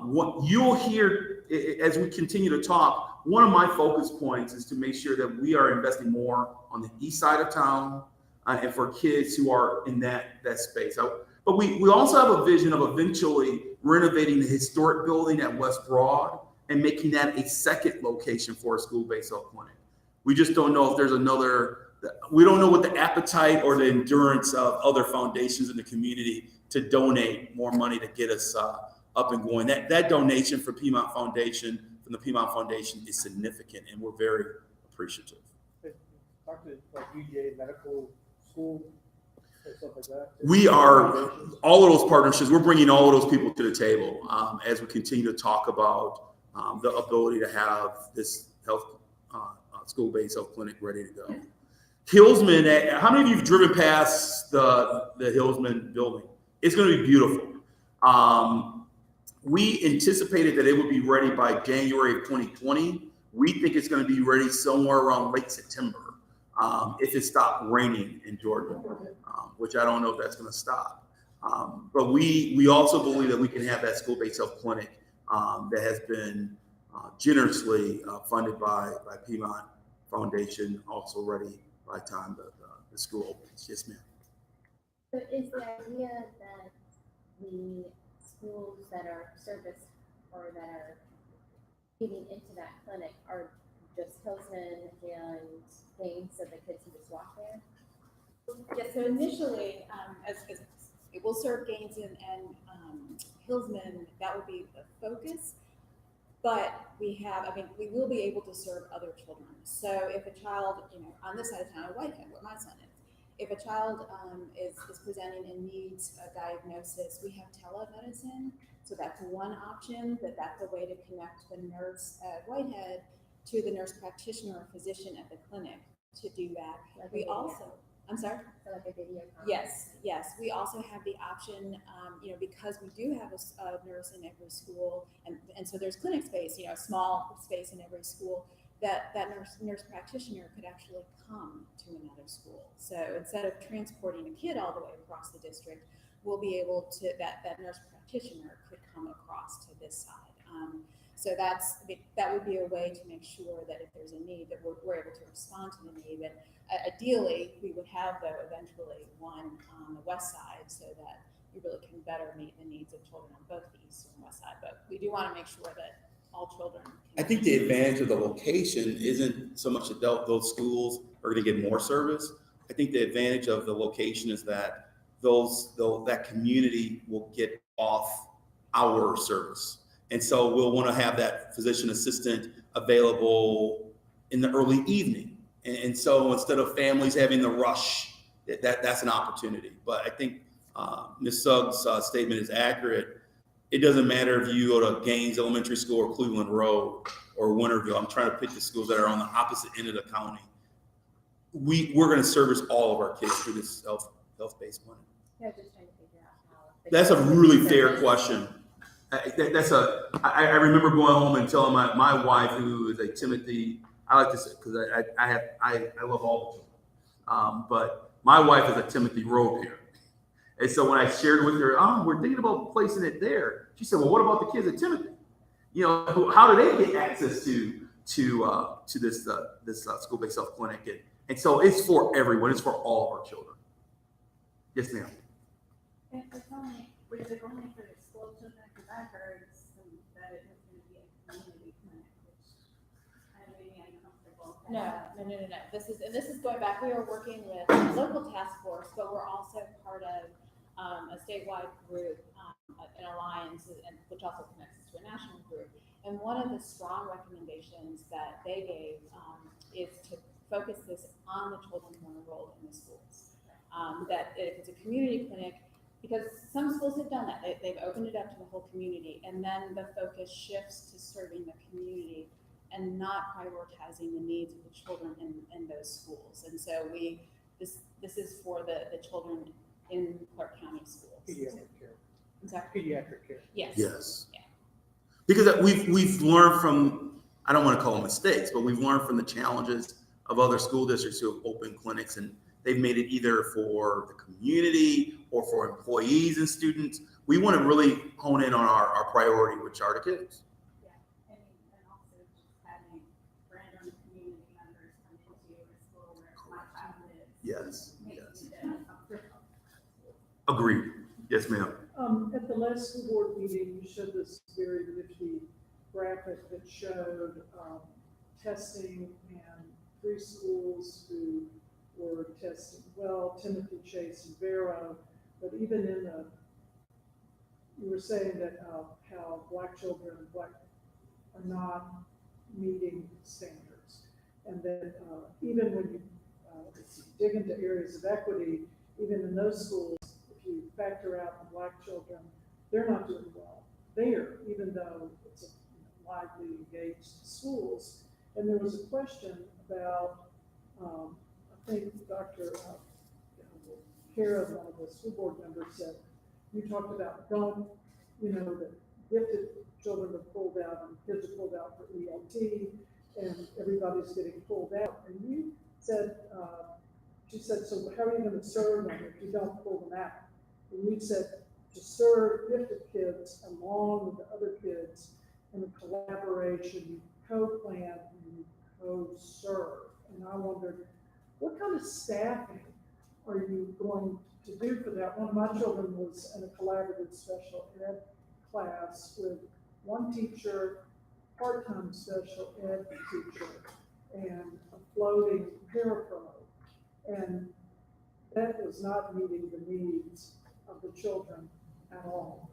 What you'll hear as we continue to talk, one of my focus points is to make sure that we are investing more on the east side of town and for kids who are in that space. But we also have a vision of eventually renovating the historic building at West Broad and making that a second location for a school-based health clinic. We just don't know if there's we don't know what the appetite or the endurance of other foundations in the community to donate more money to get us up and going. That donation from the Piedmont Foundation is significant, and we're very appreciative. Talk to like UJ medical school and stuff like that. We are all of those partnerships. We're bringing all of those people to the table as we continue to talk about the ability to have this school-based health clinic ready to go. Hillsman, how many of you have driven past the Hillsman building? It's going to be beautiful. We anticipated that it would be ready by January of 2020. We think it's going to be ready somewhere around late September if it stopped raining in Georgia, which I don't know if that's going to stop. But we also believe that we can have that school-based health clinic that has been generously funded by Piedmont Foundation, also ready by the time the school opens. Yes, ma'am. So is the idea that the schools that are serviced or that are feeding into that clinic are just Hillsman and Gaines, so the kids can just walk there? Yeah, so initially, as it will serve Gaines and Hillsman, that will be the focus. But we will be able to serve other children. So if a child, on this side of town, Whitehead, where my son is, if a child is presenting and needs a diagnosis, we have telemedicine. So that's one option, that's a way to connect the nurse at Whitehead to the nurse practitioner or physician at the clinic to do that. Like We also, I'm sorry? So like a video conference? Yes. We also have the option, because we do have a nurse in every school, and so there's clinic space, a small space in every school, that nurse practitioner could actually come to another school. So instead of transporting a kid all the way across the district, we'll be able to, that nurse practitioner could come across to this side. So that would be a way to make sure that if there's a need, that we're able to respond to the need. But ideally, we would have, though, eventually one on the west side so that you really can better meet the needs of children on both the east and west side. But we do want to make sure that all children I think the advantage of the location isn't so much that those schools are going to get more service. I think the advantage of the location is that that community will get off our service. And so we'll want to have that physician assistant available in the early evening. And so instead of families having the rush, that's an opportunity. But I think Ms. Suggs' statement is accurate. It doesn't matter if you go to Gaines Elementary School or Cleveland Road or Winterville. I'm trying to pick the schools that are on the opposite end of the county. We're going to service all of our kids through this health-based plan. Yeah, just trying to figure out how. That's a really fair question. I remember going home and telling my wife, who is a Timothy, I like to say, because I love all the children, but my wife is a Timothy Road parent. And so when I shared with her, we're thinking about placing it there, she said, well, what about the kids at Timothy? How do they get access to this school-based health clinic? And so it's for everyone. It's for all of our children. Yes, ma'am. Is it only for the school children? Because I heard that it was going to be a community clinic, which I made me uncomfortable. No. This is going back. We are working with a local task force, but we're also part of a statewide group, an alliance, which also connects us to a national group. And one of the strong recommendations that they gave is to focus this on the children who are enrolled in the schools. That if it's a community clinic, because some schools have done that, they've opened it up to the whole community, and then the focus shifts to serving the community and not prioritizing the needs of the children in those schools. And so this is for the children in Clark County schools. Pediatric care. I'm sorry? Pediatric care. Yes. Yeah. Because we've learned from, I don't want to call them mistakes, but we've learned from the challenges of other school districts who have opened clinics, and they've made it either for the community or for employees and students. We want to really hone in on our priority, which are the kids. Yeah, and also just having random community members come into a school where my child lives. Yes. Makes me uncomfortable. Agreed. Yes, ma'am. At the last school board meeting, you showed this very nifty graphic that showed testing and 3 schools who were testing well, Timothy, Chase, and Vero, but even in the, you were saying that how Black children are not meeting standards. And then even when you dig into areas of equity, even in those schools, if you factor out the Black children, they're not doing well there, even though it's a lively, engaged schools. And there was a question about, I think Dr. Kara, one of the school board members, said, you talked about that gifted children are pulled out and kids are pulled out for ELT and everybody's getting pulled out. And you said, she said, so how are you going to serve them if you don't pull them out? And you said to serve gifted kids along with the other kids in a collaboration, you co-plan and you co-serve. And I wondered, what kind of staffing are you going to do for that? One of my children was in a collaborative special ed class with 1 teacher, part-time special ed teacher, and a floating parapro. And that was not meeting the needs of the children at all.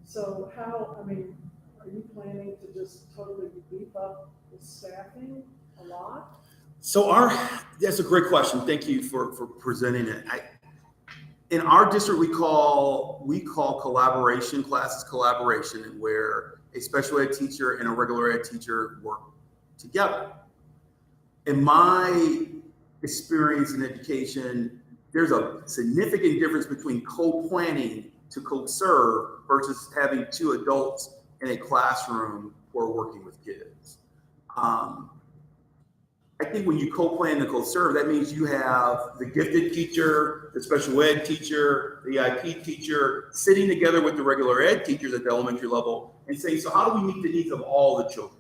So how, are you planning to just totally beef up the staffing a lot? So that's a great question. Thank you for presenting it. In our district, we call collaboration classes collaboration, where a special ed teacher and a regular ed teacher work together. In my experience in education, there's a significant difference between co-planning to co-serve versus having 2 adults in a classroom who are working with kids. I think when you co-plan and co-serve, that means you have the gifted teacher, the special ed teacher, the IP teacher sitting together with the regular ed teachers at the elementary level and saying, so how do we meet the needs of all the children?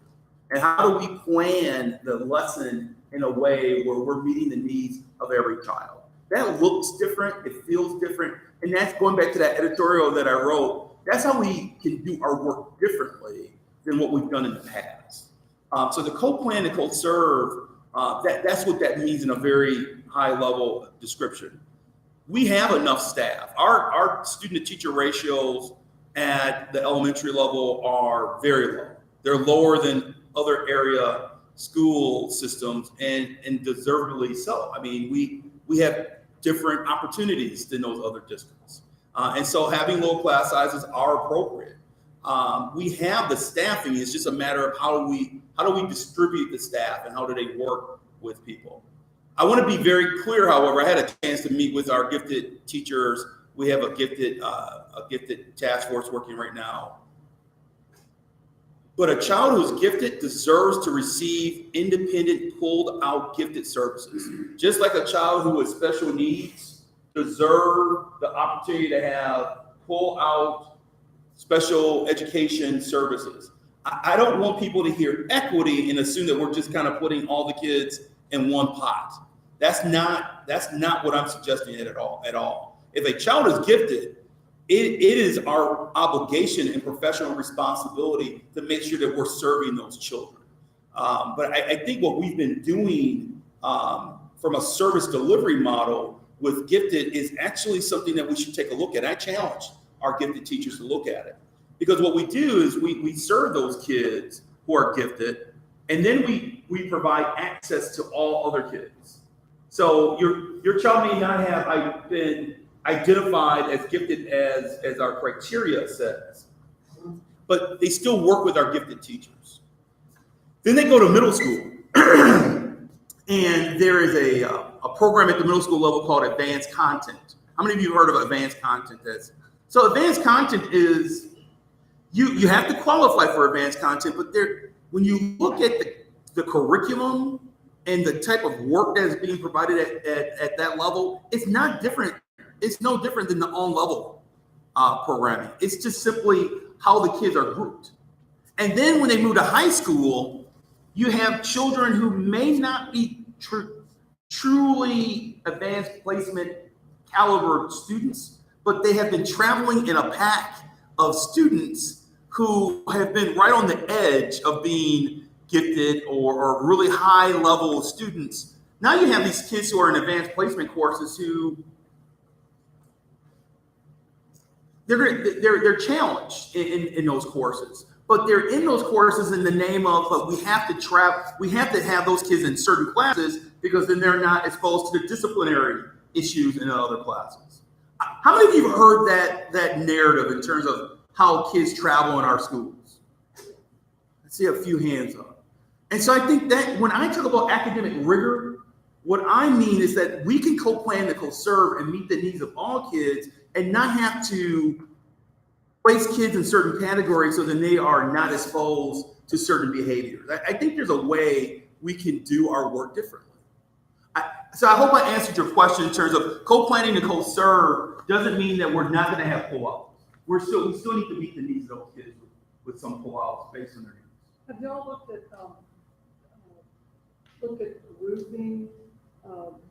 And how do we plan the lesson in a way where we're meeting the needs of every child? That looks different, it feels different, and that's going back to that editorial that I wrote. That's how we can do our work differently than what we've done in the past. So the co-plan and co-serve, that's what that means in a very high level description. We have enough staff. Our student to teacher ratios at the elementary level are very low. They're lower than other area school systems and deservedly so. We have different opportunities than those other districts. And so having low class sizes are appropriate. We have the staffing. It's just a matter of how do we distribute the staff and how do they work with people. I want to be very clear, however, I had a chance to meet with our gifted teachers. We have a gifted task force working right now. But a child who's gifted deserves to receive independent, pulled out gifted services. Just like a child who has special needs deserve the opportunity to have pull out special education services. I don't want people to hear equity and assume that we're just kind of putting all the kids in one pot. That's not what I'm suggesting at all. If a child is gifted, it is our obligation and professional responsibility to make sure that we're serving those children. But I think what we've been doing from a service delivery model with gifted is actually something that we should take a look at. I challenge our gifted teachers to look at it. Because what we do is we serve those kids who are gifted, and then we provide access to all other kids. So your child may not have been identified as gifted as our criteria says, but they still work with our gifted teachers. Then they go to middle school, and there is a program at the middle school level called Advanced Content. How many of you have heard of Advanced Content? So Advanced Content is, you have to qualify for advanced content, but when you look at the curriculum and the type of work that is being provided at that level, it's not different. It's no different than the on-level programming. It's just simply how the kids are grouped. And then when they move to high school, you have children who may not be truly advanced placement caliber students, but they have been traveling in a pack of students who have been right on the edge of being gifted or really high level students. Now you have these kids who are in advanced placement courses who they're challenged in those courses, but they're in those courses in the name of we have to have those kids in certain classes because then they're not exposed to the disciplinary issues in other classes. How many of you have heard that narrative in terms of how kids travel in our schools? I see a few hands up. And so I think that when I talk about academic rigor, what I mean is that we can co-plan and co-serve and meet the needs of all kids and not have to place kids in certain categories so that they are not exposed to certain behaviors. I think there's a way we can do our work differently. So I hope I answered your question in terms of co-planning and co-serve doesn't mean that we're not going to have pull-outs. We still need to meet the needs of those kids with some pull-outs based on their needs. Have y'all looked at grouping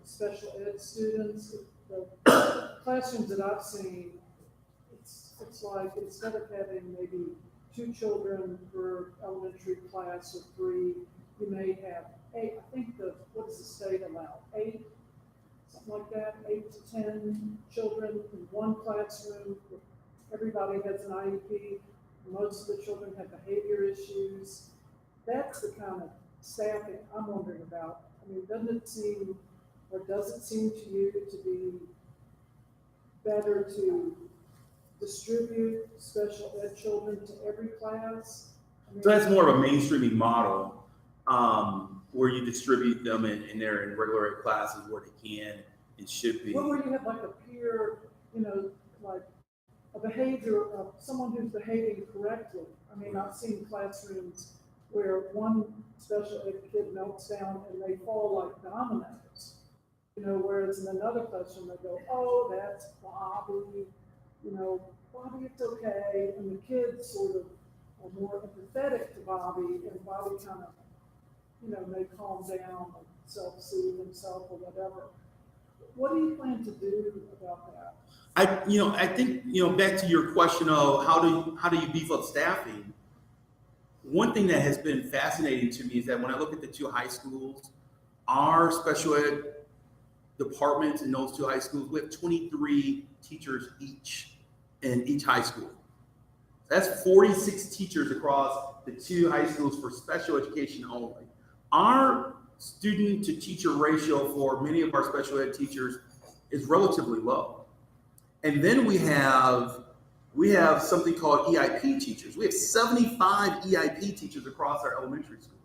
special ed students? The classrooms that I've seen, it's like instead of having maybe 2 children per elementary class or 3, you may have 8. I think what does the state allow? 8, something like that. 8 to 10 children in one classroom. Everybody has an IEP. Most of the children have behavior issues. That's the kind of staffing I'm wondering about. I mean, does it seem to you to be better to distribute special ed children to every class? So that's more of a mainstreaming model where you distribute them and they're in regular ed classes where they can and should be. Well, where you have like a peer, like a behavior of someone who's behaving correctly. I mean, I've seen classrooms where one special ed kid melts down and they fall like dominoes. Whereas in another classroom they go, oh, that's Bobby, Bobby, it's okay. And the kids sort of are more empathetic to Bobby, and Bobby kind of, may calm down and self-soothe himself or whatever. What do you plan to do about that? I think, back to your question of how do you beef up staffing? One thing that has been fascinating to me is that when I look at the 2 high schools, our special ed departments in those 2 high schools, we have 23 teachers each in each high school. That's 46 teachers across the 2 high schools for special education only. Our student to teacher ratio for many of our special ed teachers is relatively low. And then we have something called EIP teachers. We have 75 EIP teachers across our elementary schools.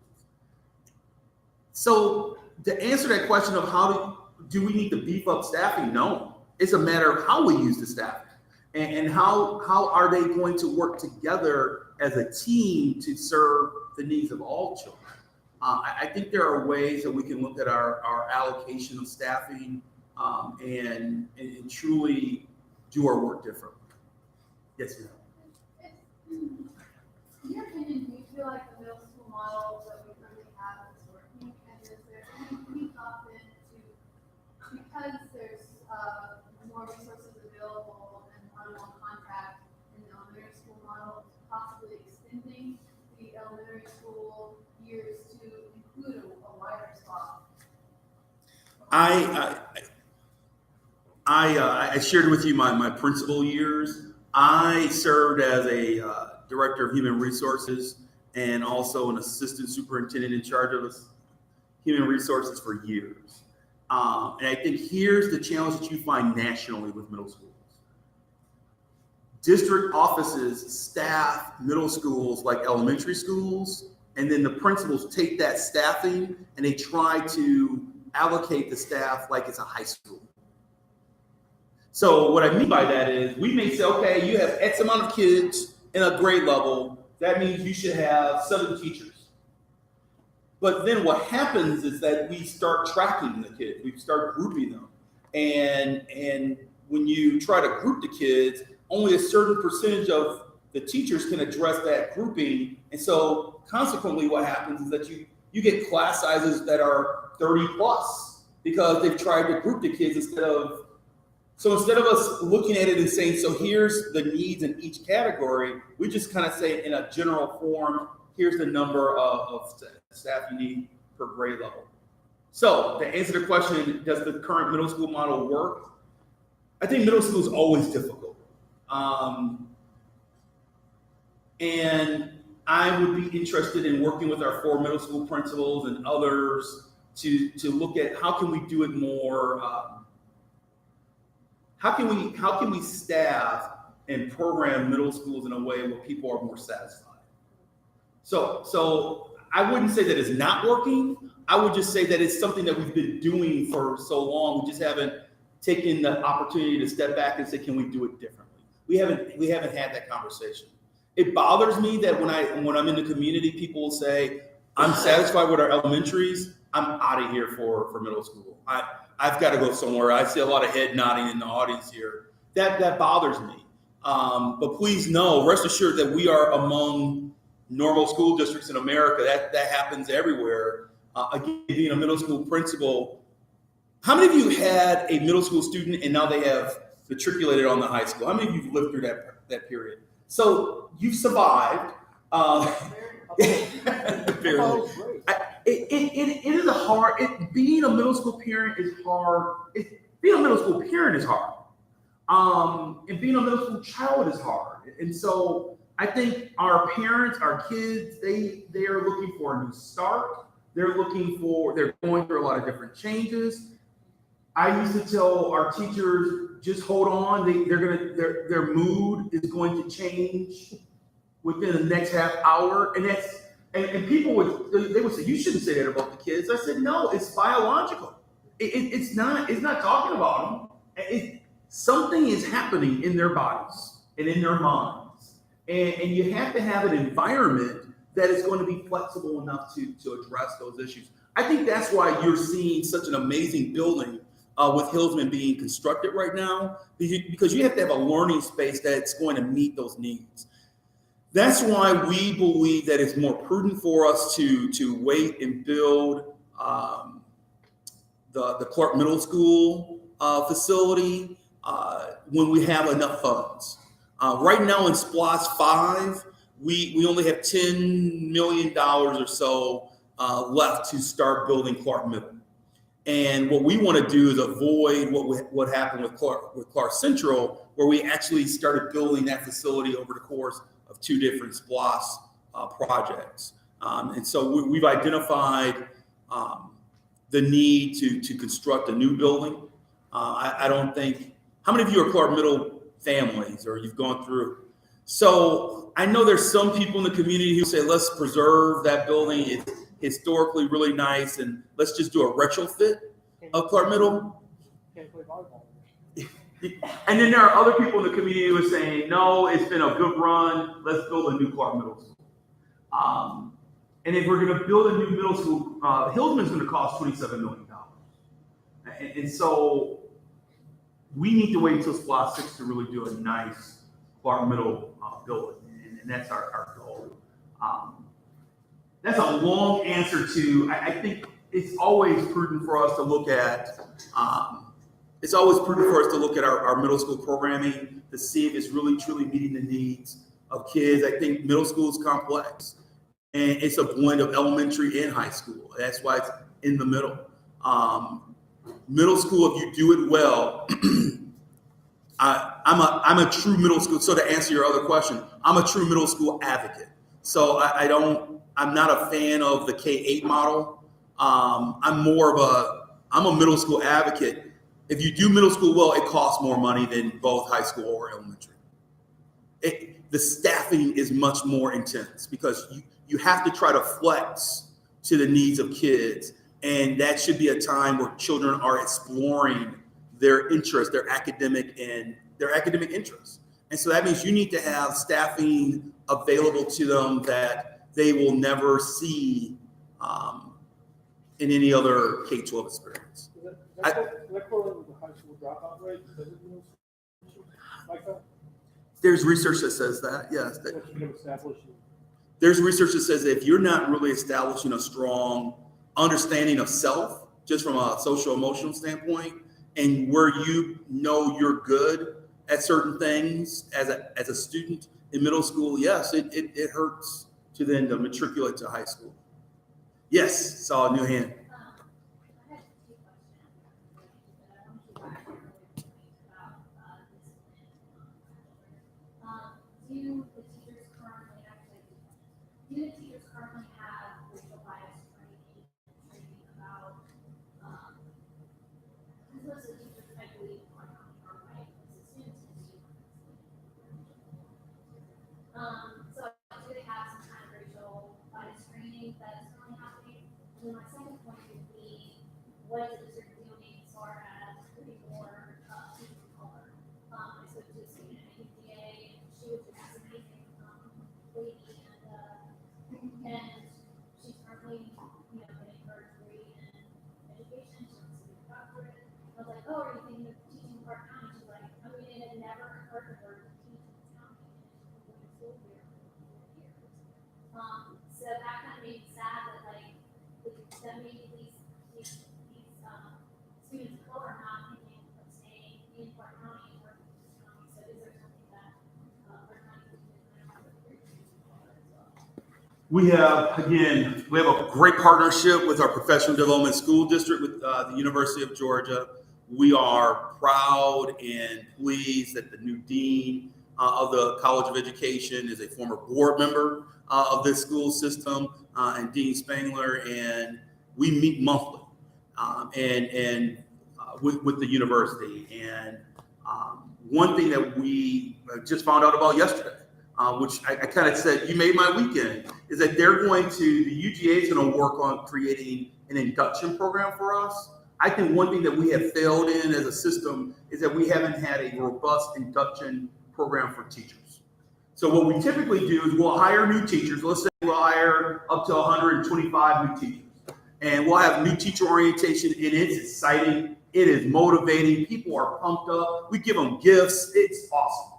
So to answer that question of how do we need to beef up staffing? No, it's a matter of how we use the staffing and how are they going to work together as a team to serve the needs of all children. I think there are ways that we can look at our allocation of staffing and truly do our work differently. Yes, ma'am. In your opinion, do you feel like the middle school model that we currently have is working? And is there any thought then to, because there's more resources available and one-on-one contact in the elementary school model, possibly extending the elementary school years to include a wider swath? I shared with you my principal years. I served as a director of human resources and also an assistant superintendent in charge of human resources for years. And I think here's the challenge that you find nationally with middle schools. District offices staff middle schools like elementary schools, and then the principals take that staffing and they try to allocate the staff like it's a high school. So what I mean by that is we may say, okay, you have X amount of kids in a grade level. That means you should have 7 teachers. But then what happens is that we start tracking the kids. We start grouping them. And when you try to group the kids, only a certain percentage of the teachers can address that grouping. And so consequently what happens is that you get class sizes that are 30 plus because they've tried to group the kids instead of So instead of us looking at it and saying, so here's the needs in each category, we just kind of say in a general form, here's the number of staff you need per grade level. So to answer the question, does the current middle school model work? I think middle school is always difficult. And I would be interested in working with our 4 middle school principals and others to look at how can we do it more, how can we staff and program middle schools in a way where people are more satisfied? So I wouldn't say that it's not working. I would just say that it's something that we've been doing for so long. We just haven't taken the opportunity to step back and say, can we do it differently? We haven't had that conversation. It bothers me that when I'm in the community, people will say, I'm satisfied with our elementaries. I'm out of here for middle school. I've got to go somewhere. I see a lot of head nodding in the audience here. That bothers me. But please know, rest assured that we are among normal school districts in America. That happens everywhere. Again, being a middle school principal, how many of you had a middle school student and now they have matriculated on the high school? How many of you have lived through that period? So you've survived. Barely. It is a hard. Being a middle school parent is hard. Being a middle school parent is hard. And being a middle school child is hard. And so I think our parents, our kids, they are looking for a new start. They're going through a lot of different changes. I used to tell our teachers, just hold on. Their mood is going to change within the next half hour, and people would say, you shouldn't say that about the kids. I said, no, it's biological. It's not talking about them. Something is happening in their bodies and in their minds, and you have to have an environment that is going to be flexible enough to address those issues. I think that's why you're seeing such an amazing building with Hillsman being constructed right now, because you have to have a learning space that's going to meet those needs. That's why we believe that it's more prudent for us to wait and build the Clark Middle School facility when we have enough funds. Right now in SPLOST 5, we only have $10 million or so left to start building Clark Middle. And what we want to do is avoid what happened with Clark Central, where we actually started building that facility over the course of 2 different SPLOST projects. And so we've identified the need to construct a new building. I don't think, how many of you are Clark Middle families or you've gone through? So I know there's some people in the community who say, let's preserve that building. It's historically really nice, and let's just do a retrofit of Clark Middle. Can't play volleyball. And then there are other people in the community who are saying, no, it's been a good run. Let's build a new Clark Middle School. And if we're going to build a new middle school, Hillsman's going to cost $27 million. And so we need to wait until SPLOST 6 to really do a nice Clark Middle building. And that's our goal. That's a long answer to, I think it's always prudent for us to look at, our middle school programming to see if it's really truly meeting the needs of kids. I think middle school is complex, and it's a blend of elementary and high school. That's why it's in the middle. Middle school, if you do it well, I'm a true middle school. So to answer your other question, I'm a true middle school advocate. So I'm not a fan of the K-8 model. I'm a middle school advocate. If you do middle school well, it costs more money than both high school or elementary. The staffing is much more intense because you have to try to flex to the needs of kids. And that should be a time where children are exploring their interests, their academic interests. And so that means you need to have staffing available to them that they will never see in any other K-12 experience. Is that correlate with the high school dropout rate? Like that? There's research that says that, yes. Established. There's research that says that if you're not really establishing a strong understanding of self, just from a social emotional standpoint, and where you know you're good at certain things as a student in middle school, yes, it hurts to then to matriculate to high school. Yes, saw a new hand. I had two questions that I want to back earlier about discipline. Do the teachers currently have racial bias training about because most of the teachers I believe are white, the students and so do they have some kind of racial bias training that is currently happening? And then my second point would be, what is the district doing as far as putting more people of color? I spoke to a student at UVA, and she was just amazing lady, and she's currently, getting her degree in education. She wants to be a doctorate. I was like, oh, are you thinking of teaching part-time? She's like, I mean, it had never occurred to her to teach in the county, and she's been going to school here for 4 years. So that kind of made me sad that that maybe these students of color are not thinking of staying in Clark County and working in this county. So is there something that Clark County is doing to have a career in color as well? We have a great partnership with our professional development school district with the University of Georgia. We are proud and pleased that the new dean of the College of Education is a former board member of this school system, and Dean Spangler, and we meet monthly with the university. And one thing that we just found out about yesterday, which I kind of said, you made my weekend, is that the UGA is going to work on creating an induction program for us. I think one thing that we have failed in as a system is that we haven't had a robust induction program for teachers. So what we typically do is we'll hire new teachers. Let's say we'll hire up to 125 new teachers. And we'll have new teacher orientation, and it's exciting. It is motivating. People are pumped up. We give them gifts. It's awesome.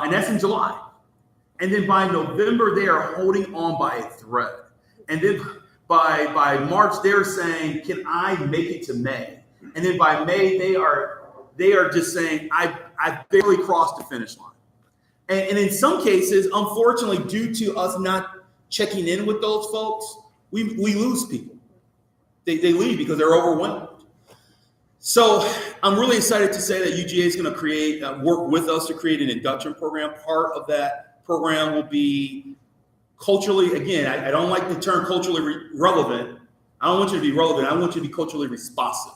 And that's in July. And then by November, they are holding on by a thread. And then by March, they're saying, can I make it to May? And then by May, they are just saying, I barely crossed the finish line. And in some cases, unfortunately, due to us not checking in with those folks, we lose people. They leave because they're overwhelmed. So I'm really excited to say that UGA is going to work with us to create an induction program. Part of that program will be culturally, again, I don't like the term culturally relevant. I don't want you to be relevant. I want you to be culturally responsive.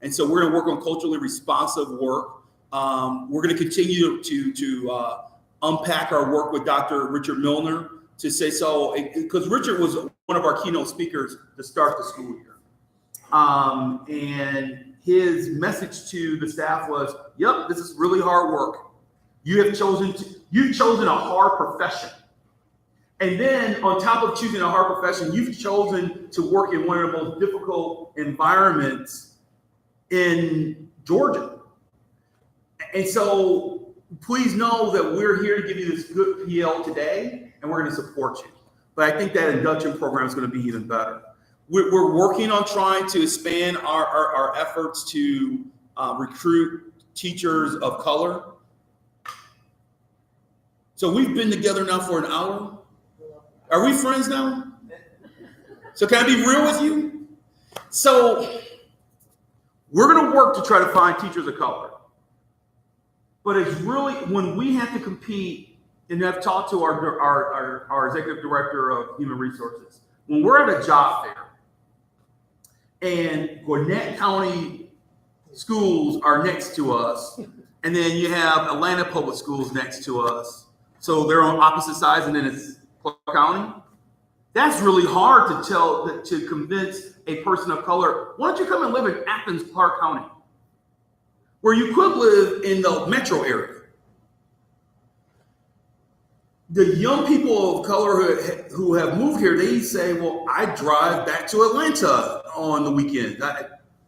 And so we're going to work on culturally responsive work. We're going to continue to unpack our work with Dr. Richard Milner to say so, because Richard was one of our keynote speakers to start the school year. And his message to the staff was, yep, this is really hard work. You've chosen a hard profession. And then on top of choosing a hard profession, you've chosen to work in one of the most difficult environments in Georgia. And so please know that we're here to give you this good PL today, and we're going to support you. But I think that induction program is going to be even better. We're working on trying to expand our efforts to recruit teachers of color. So we've been together now for an hour. Are we friends now? So can I be real with you? So we're going to work to try to find teachers of color. But it's really when we have to compete, and I've talked to our executive director of human resources, when we're at a job fair and Gwinnett County schools are next to us, and then you have Atlanta Public Schools next to us, so they're on opposite sides, and then it's Clark County. That's really hard to convince a person of color. Why don't you come and live in Athens, Clark County, where you could live in the metro area? The young people of color who have moved here, they say, well, I drive back to Atlanta on the weekend.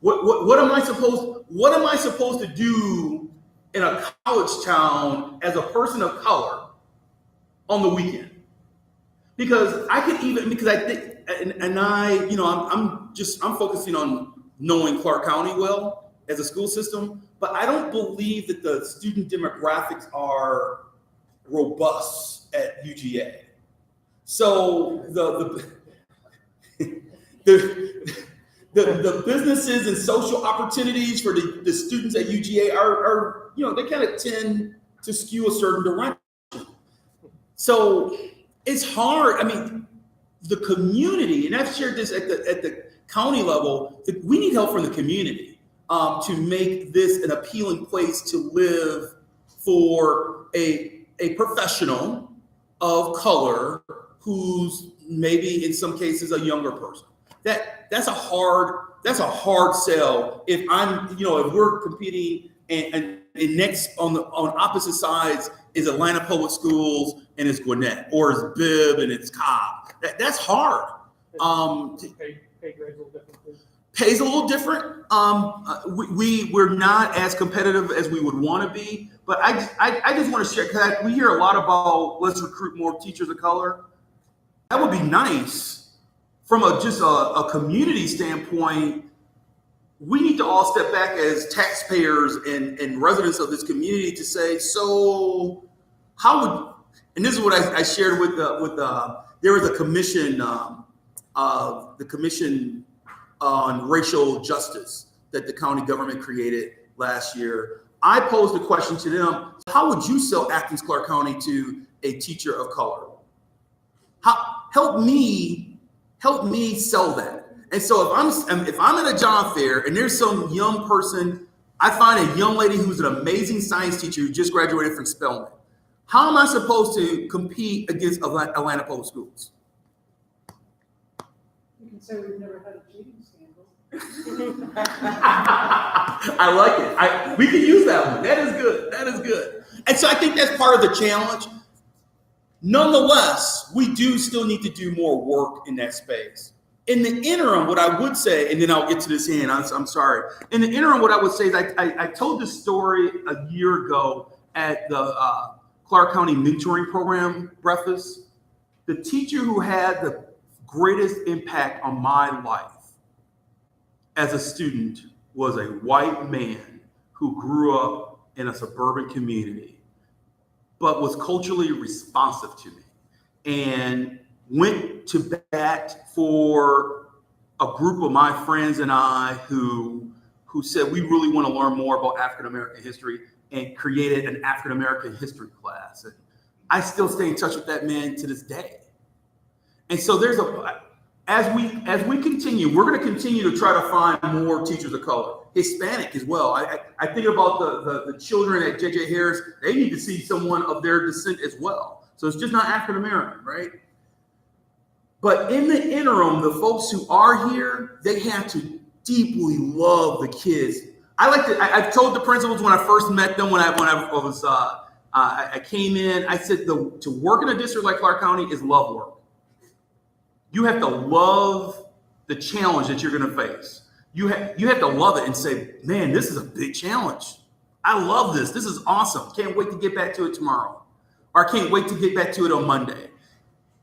What am I supposed to do in a college town as a person of color on the weekend? Because I think, I'm focusing on knowing Clark County well as a school system, but I don't believe that the student demographics are robust at UGA. So the businesses and social opportunities for the students at UGA are they kind of tend to skew a certain direction. So it's hard. I mean, the community, and I've shared this at the county level, that we need help from the community to make this an appealing place to live for a professional of color who's maybe in some cases a younger person. That's a hard sell if if we're competing and next on opposite sides is Atlanta Public Schools and it's Gwinnett, or it's Bibb and it's Cobb. That's hard. Pay grades a little different too. Pays a little different. We're not as competitive as we would want to be, but I just want to share, because we hear a lot about let's recruit more teachers of color. That would be nice. From just a community standpoint, we need to all step back as taxpayers and residents of this community to say, so how would, and this is what I shared with there was a commission, the Commission on Racial Justice that the county government created last year. I posed a question to them: how would you sell Athens Clarke County to a teacher of color? Help me sell that. And so if I'm at a job fair and there's some young person, I find a young lady who's an amazing science teacher who just graduated from Spelman. How am I supposed to compete against Atlanta Public Schools? You can say we've never had a cheating scandal. I like it. We can use that one. That is good. That is good. And so I think that's part of the challenge. Nonetheless, we do still need to do more work in that space. In the interim, what I would say, and then I'll get to this end, I'm sorry. In the interim, what I would say is I told this story a year ago at the Clarke County Mentoring Program breakfast. The teacher who had the greatest impact on my life as a student was a white man who grew up in a suburban community, but was culturally responsive to me and went to bat for a group of my friends and I who said we really want to learn more about African American history, and created an African American history class. And I still stay in touch with that man to this day. And so as we continue, we're going to continue to try to find more teachers of color, Hispanic as well. I think about the children at J.J. Harris. They need to see someone of their descent as well. So it's just not African American, right? But in the interim, the folks who are here, they have to deeply love the kids. I've told the principals when I first met them, when I came in, I said to work in a district like Clarke County is love work. You have to love the challenge that you're going to face. You have to love it and say, man, this is a big challenge. I love this. This is awesome. Can't wait to get back to it tomorrow. Or I can't wait to get back to it on Monday.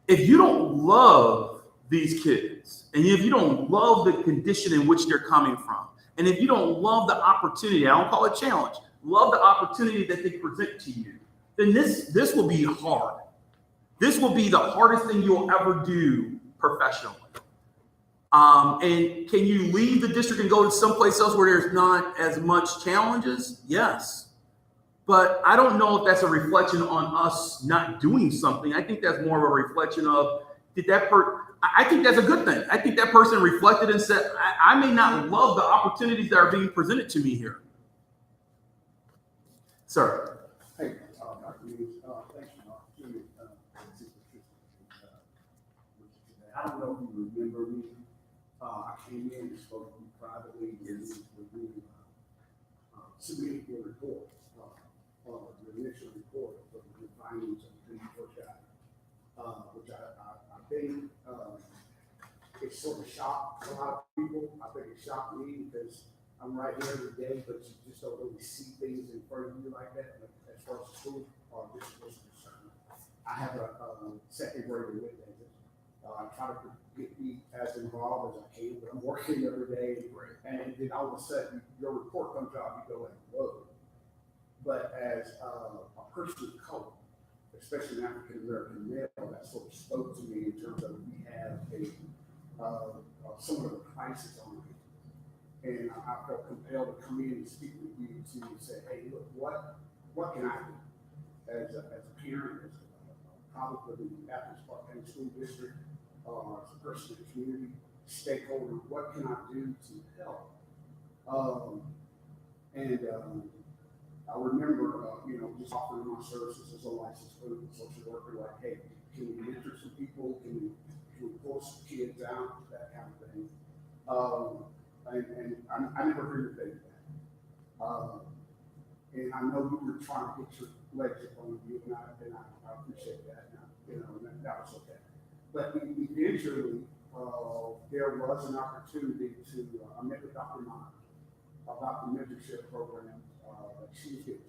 If you don't love these kids, and if you don't love the condition in which they're coming from, and if you don't love the opportunity, I don't call it challenge, love the opportunity that they present to you, then this will be hard. This will be the hardest thing you'll ever do professionally. And can you leave the district and go to someplace else where there's not as much challenges? Yes. But I don't know if that's a reflection on us not doing something. I think that's more of a reflection of, I think that's a good thing. I think that person reflected and said, I may not love the opportunities that are being presented to me here. Sir. Hey, Dr. Hughes, thanks for the opportunity. I don't know if you remember me. I came in and spoke to you privately. Yes. Submitted your report, the initial report of the findings of the report guide, which I think it sort of shocked a lot of people. I think it shocked me because I'm right here every day, but you just don't really see things in front of you like that. But as far as school or district is concerned, I have a second grader with I try to be as involved as I can, but I'm working every day. And then all of a sudden, your report comes out, you go like, whoa. But as a person of color, especially an African-American male, that sort of spoke to me in terms of we have somewhat of a crisis on it. And I felt compelled to come in and speak with you to say, hey, look, what can I do as a parent, as a probably in the Baptist Park County School District, as a person in the community, stakeholder, what can I do to help? I remember, just offering my services as a licensed clinical social worker, like, hey, can we mentor some people? Can we pull some kids out? That kind of thing. And I never heard anything back. And I know you were trying to get your legs up on you, and I appreciate that. And that was okay. But eventually, there was an opportunity to, I met with Dr. Myers about the mentorship program that she was getting.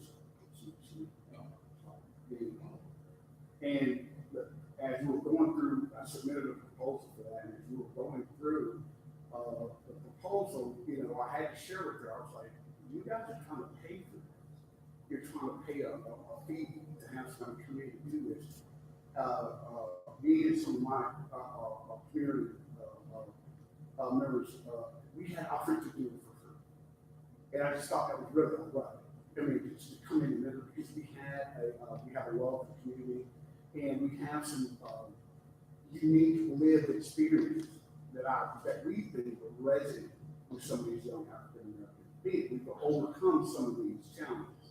And as we were going through, I submitted a proposal for that, and as we were going through the proposal, I had to share with her, I was like, you guys are trying to pay for this. You're trying to pay a fee to have some community do this. Me and some of my community members, we had offered to do it for free. And I just thought that was really right. I mean, just to come in and mentor, because we have a wealth of community, and we have some unique lived experience that we think will resonate with some of these young African Americans. We can overcome some of these challenges.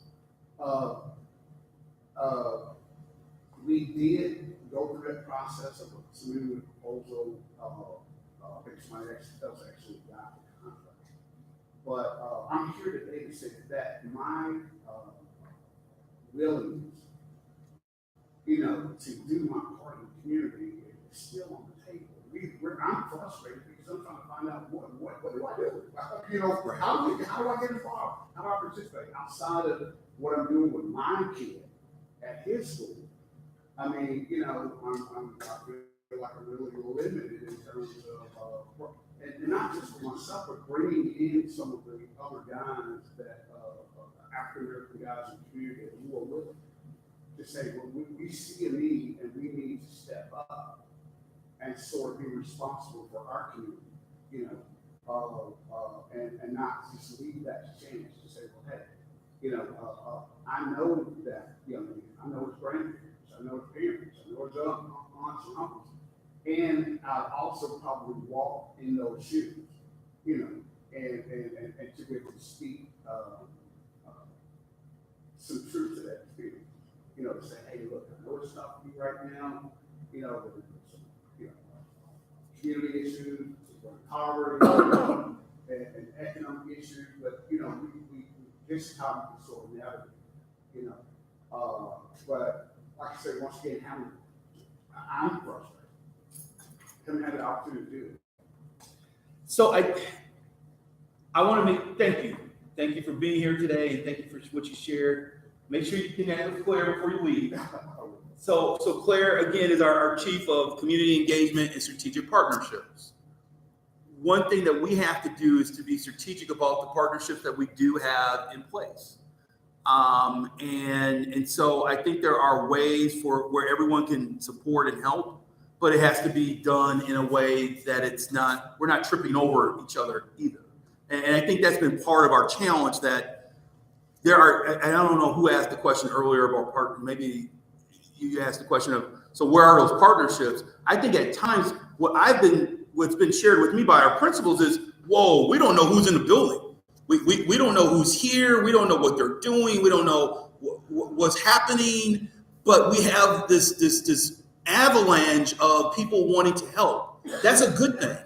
We did go through that process of submitting a proposal. I think somebody else actually got the contract. But I'm here today to say that my willingness, to do my part in the community is still on the table. I'm frustrated because I'm trying to find out what do I do? How do I get involved? How do I participate outside of what I'm doing with my kid at his school? I mean, I feel like I'm really limited in terms of and not just for myself, but bringing in some of the other guys that African American guys in the community who are willing to say, well, we see a need and we need to step up and sort of be responsible for our community, and not just leave that to chance to say, well, hey, I know that young man, I know his grandparents, I know his parents, I know his aunts and uncles, and I also probably walk in those shoes, and to be able to speak some truth to that experience, to say, hey, look, I know it's tough for you right now, there's some, community issues, poverty, and economic issues, but this is how we can sort of navigate, but like I said, once again, I'm frustrated. Haven't had the opportunity to do it. So I want to thank you for being here today, and thank you for what you shared. Make sure you connect with Claire before you leave. So Claire, again, is our Chief of Community Engagement and Strategic Partnerships. One thing that we have to do is to be strategic about the partnerships that we do have in place. And so I think there are ways where everyone can support and help, but it has to be done in a way that we're not tripping over each other either. And I think that's been part of our challenge, that there are, and I don't know who asked the question earlier about partner, maybe you asked the question of, so where are those partnerships? I think at times what's been shared with me by our principals is, whoa, we don't know who's in the building. We don't know who's here. We don't know what they're doing. We don't know what's happening, but we have this avalanche of people wanting to help. That's a good thing.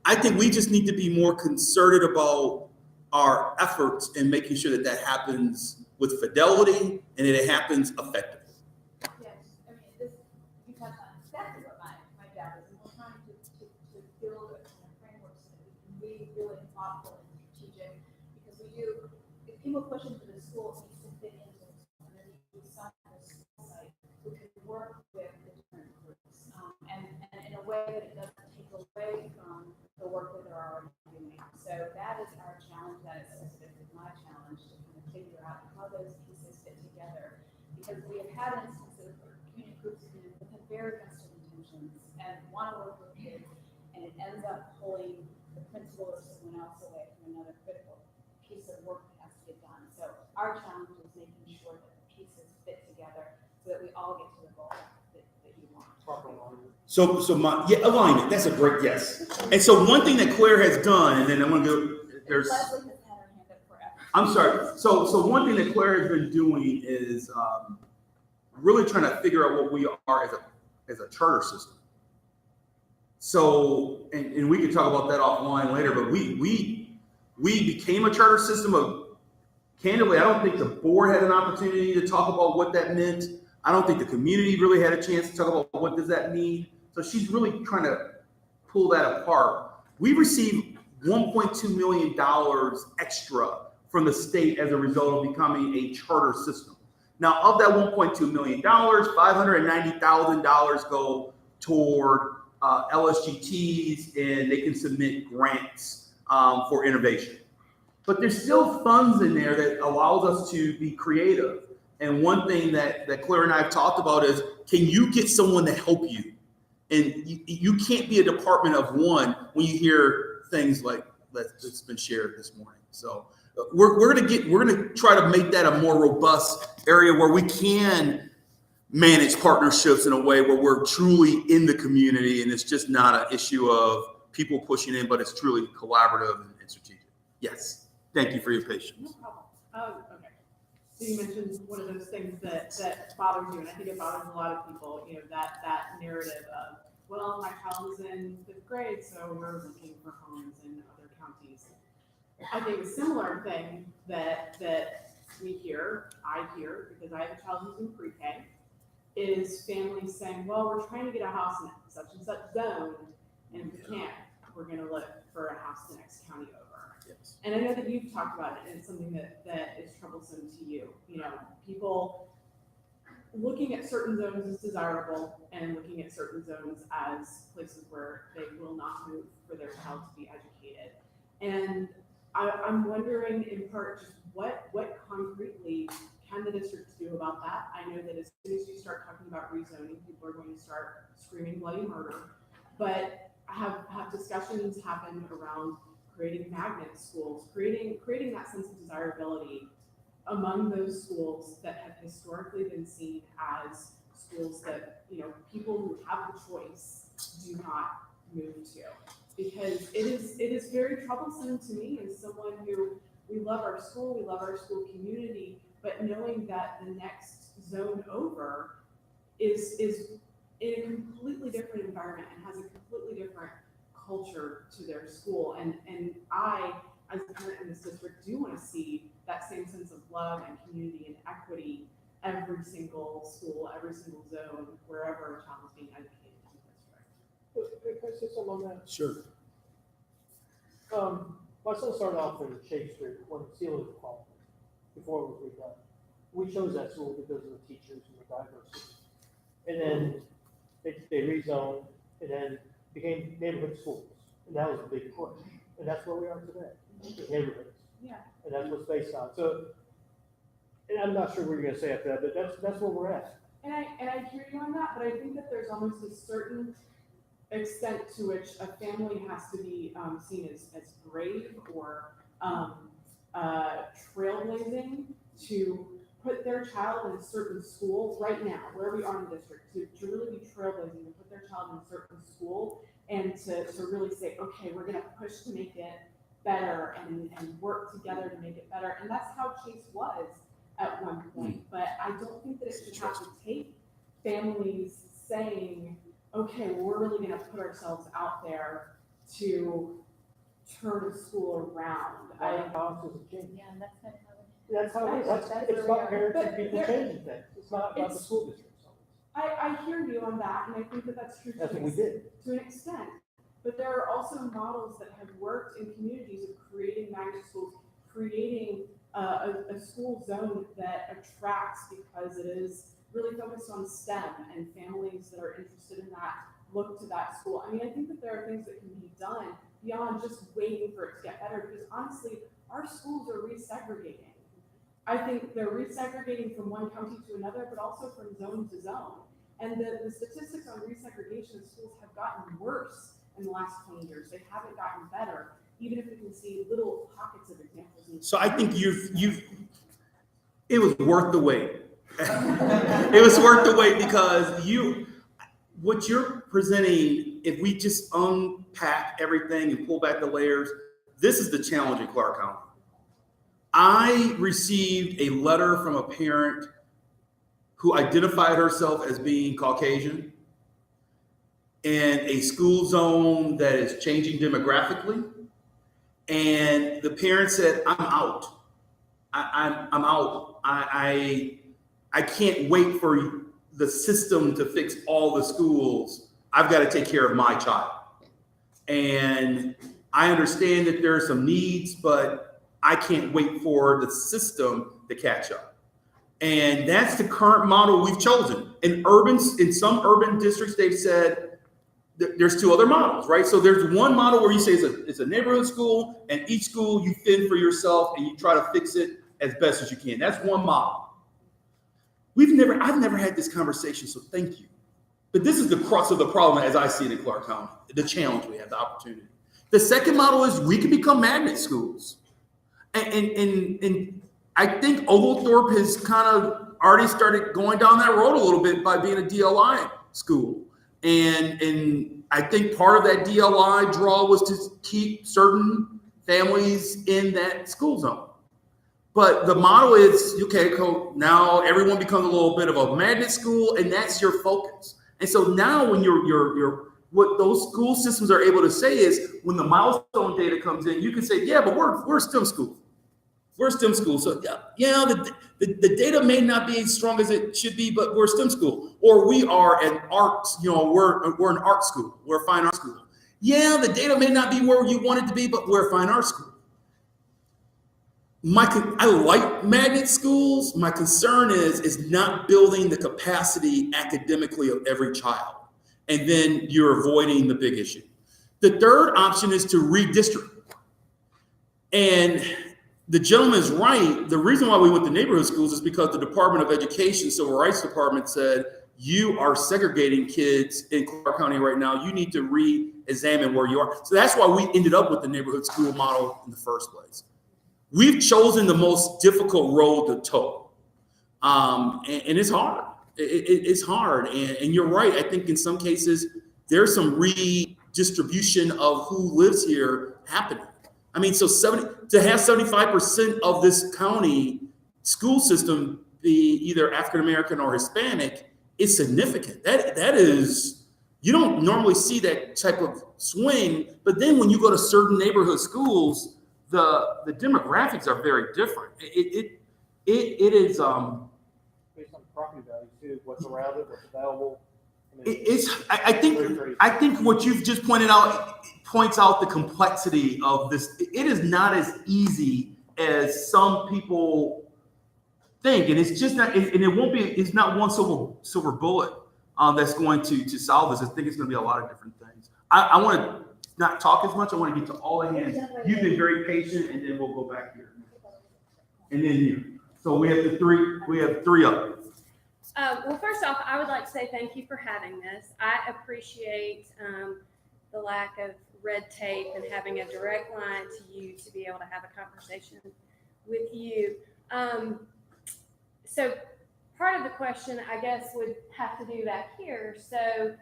I think we just need to be more concerted about our efforts and making sure that happens with fidelity and that it happens effectively. Yes, I mean, you touched on exactly what my job is, and we're trying to build a framework so that we can be really thoughtful and strategic, because if people push into the school, it needs to fit into the school, and there needs to be some of the school site who can work with the different groups, and in a way that it want to work with kids, and it ends up pulling the principal or someone else away from another critical piece of work that has to get done. So our challenge is making sure that the pieces fit together so that we all get to the goal that you want. Alignment, that's a great yes. And so one thing that Claire has done, and then I'm gonna go, there's, Leslie has had her hand up forever. I'm sorry. So one thing that Claire has been doing is really trying to figure out what we are as a charter system. So, and we can talk about that offline later, but we became a charter system of, candidly, I don't think the board had an opportunity to talk about what that meant. I don't think the community really had a chance to talk about what does that mean. So she's really trying to pull that apart. We received $1.2 million extra from the state as a result of becoming a charter system. Now, of that $1.2 million, $590,000 go toward LSGTs, and they can submit grants for innovation. But there's still funds in there that allows us to be creative. And one thing that Claire and I have talked about is, can you get someone to help you? And you can't be a department of one when you hear things like that's been shared this morning. So we're gonna try to make that a more robust area where we can manage partnerships in a way where we're truly in the community and it's just not an issue of people pushing in, but it's truly collaborative and strategic. Yes, thank you for your patience. No problem. Okay. So you mentioned one of those things that bothers you, and I think it bothers a lot of people, that narrative of, well, my child is in 5th grade, so we're looking for homes in other counties. I think a similar thing that I hear, because I have a child who's in pre-K, is families saying, well, we're trying to get a house in such and such zone, and if we can't, we're gonna look for a house the next county over. Yes. And I know that you've talked about it, and it's something that is troublesome to you. People looking at certain zones as desirable and looking at certain zones as places where they will not move for their child to be educated. And I'm wondering in part just what concretely can the district do about that? I know that as soon as you start talking about rezoning, people are going to start screaming bloody murder. But have discussions happen around creating magnet schools, creating that sense of desirability among those schools that have historically been seen as schools that people who have the choice do not move to, because it is very troublesome to me as someone who, we love our school community, but knowing that the next zone over is in a completely different environment and has a completely different culture to their school. And I, as a parent in this district, do want to see that same sense of love and community and equity every single school, every single zone, wherever a child is being educated in the district. Can I say something on that? Sure. My son started off in Shade Street when the ceiling was falling, before it was redone. We chose that school because of the teachers and the diversity. And then they rezoned and then became neighborhood schools. And that was a big push. And that's where we are today, the neighborhoods. Yeah. And that's what's based on. So, and I'm not sure what you're gonna say after that, but that's where we're at. And I hear you on that, but I think that there's almost a certain extent to which a family has to be seen as brave or trailblazing to put their child in a certain school right now, where we are in the district, to really be trailblazing, to put their child in a certain school and to really say, okay, we're gonna push to make it better and work together to make it better. And that's how Chase was at one point. But I don't think that it should have to take families saying, okay, well, we're really gonna put ourselves out there to turn a school around. How does it change? Yeah, and that's kind of how That's how it is. It's about parents and people changing things. It's not about the school district. I hear you on that, and I think that that's true That's what we did. to an extent. But there are also models that have worked in communities of creating magnet schools, creating a school zone that attracts because it is really focused on STEM, and families that are interested in that look to that school. I mean, I think that there are things that can be done beyond just waiting for it to get better, because honestly, our schools are resegregating. I think they're resegregating from one county to another, but also from zone to zone. And the statistics on resegregation in schools have gotten worse in the last 20 years. They haven't gotten better, even if we can see little pockets of examples. So I think it was worth the wait. It was worth the wait because what you're presenting, if we just unpack everything and pull back the layers, this is the challenge in Clark County. I received a letter from a parent who identified herself as being Caucasian in a school zone that is changing demographically. And the parent said, I'm out. I'm out. I can't wait for the system to fix all the schools. I've got to take care of my child. And I understand that there are some needs, but I can't wait for the system to catch up. And that's the current model we've chosen. In some urban districts, they've said there's two other models, right? So there's one model where you say it's a neighborhood school, and each school you fend for yourself and you try to fix it as best as you can. That's one model. I've never had this conversation, so thank you. But this is the crux of the problem as I see it in Clark County, the challenge we have, the opportunity. The second model is we can become magnet schools. And I think Oglethorpe has kind of already started going down that road a little bit by being a DLI school. And I think part of that DLI draw was to keep certain families in that school zone. But the model is, okay, now everyone becomes a little bit of a magnet school, and that's your focus. And so now when what those school systems are able to say is when the milestone data comes in, you can say, yeah, but we're a STEM school. We're a STEM school. So yeah, the data may not be as strong as it should be, but we're a STEM school. Or we are an arts, we're an art school. We're a fine art school. Yeah, the data may not be where you want it to be, but we're a fine art school. I like magnet schools. My concern is not building the capacity academically of every child. And then you're avoiding the big issue. The third option is to redistrict. And the gentleman's right. The reason why we went to neighborhood schools is because the Department of Education, Civil Rights Department said, you are segregating kids in Clark County right now. You need to re-examine where you are. So that's why we ended up with the neighborhood school model in the first place. We've chosen the most difficult road to toe. And it's hard. It's hard. And you're right. I think in some cases, there's some redistribution of who lives here happening. I mean, so to have 75% of this county school system be either African-American or Hispanic is significant. That is, you don't normally see that type of swing. But then when you go to certain neighborhood schools, the demographics are very different. It is based on property value too, what's around it, what's available. I think what you've just pointed out points out the complexity of this. It is not as easy as some people think, and it's just not. And it won't be. It's not one silver bullet that's going to solve this. I think it's going to be a lot of different things. I want to not talk as much. I want to get to all the hands. You've been very patient, and then we'll go back here, and then here. So we have three up. Well, first off, I would like to say thank you for having this. I appreciate the lack of red tape and having a direct line to you to be able to have a conversation with you. So part of the question, I guess, would have to do that here. So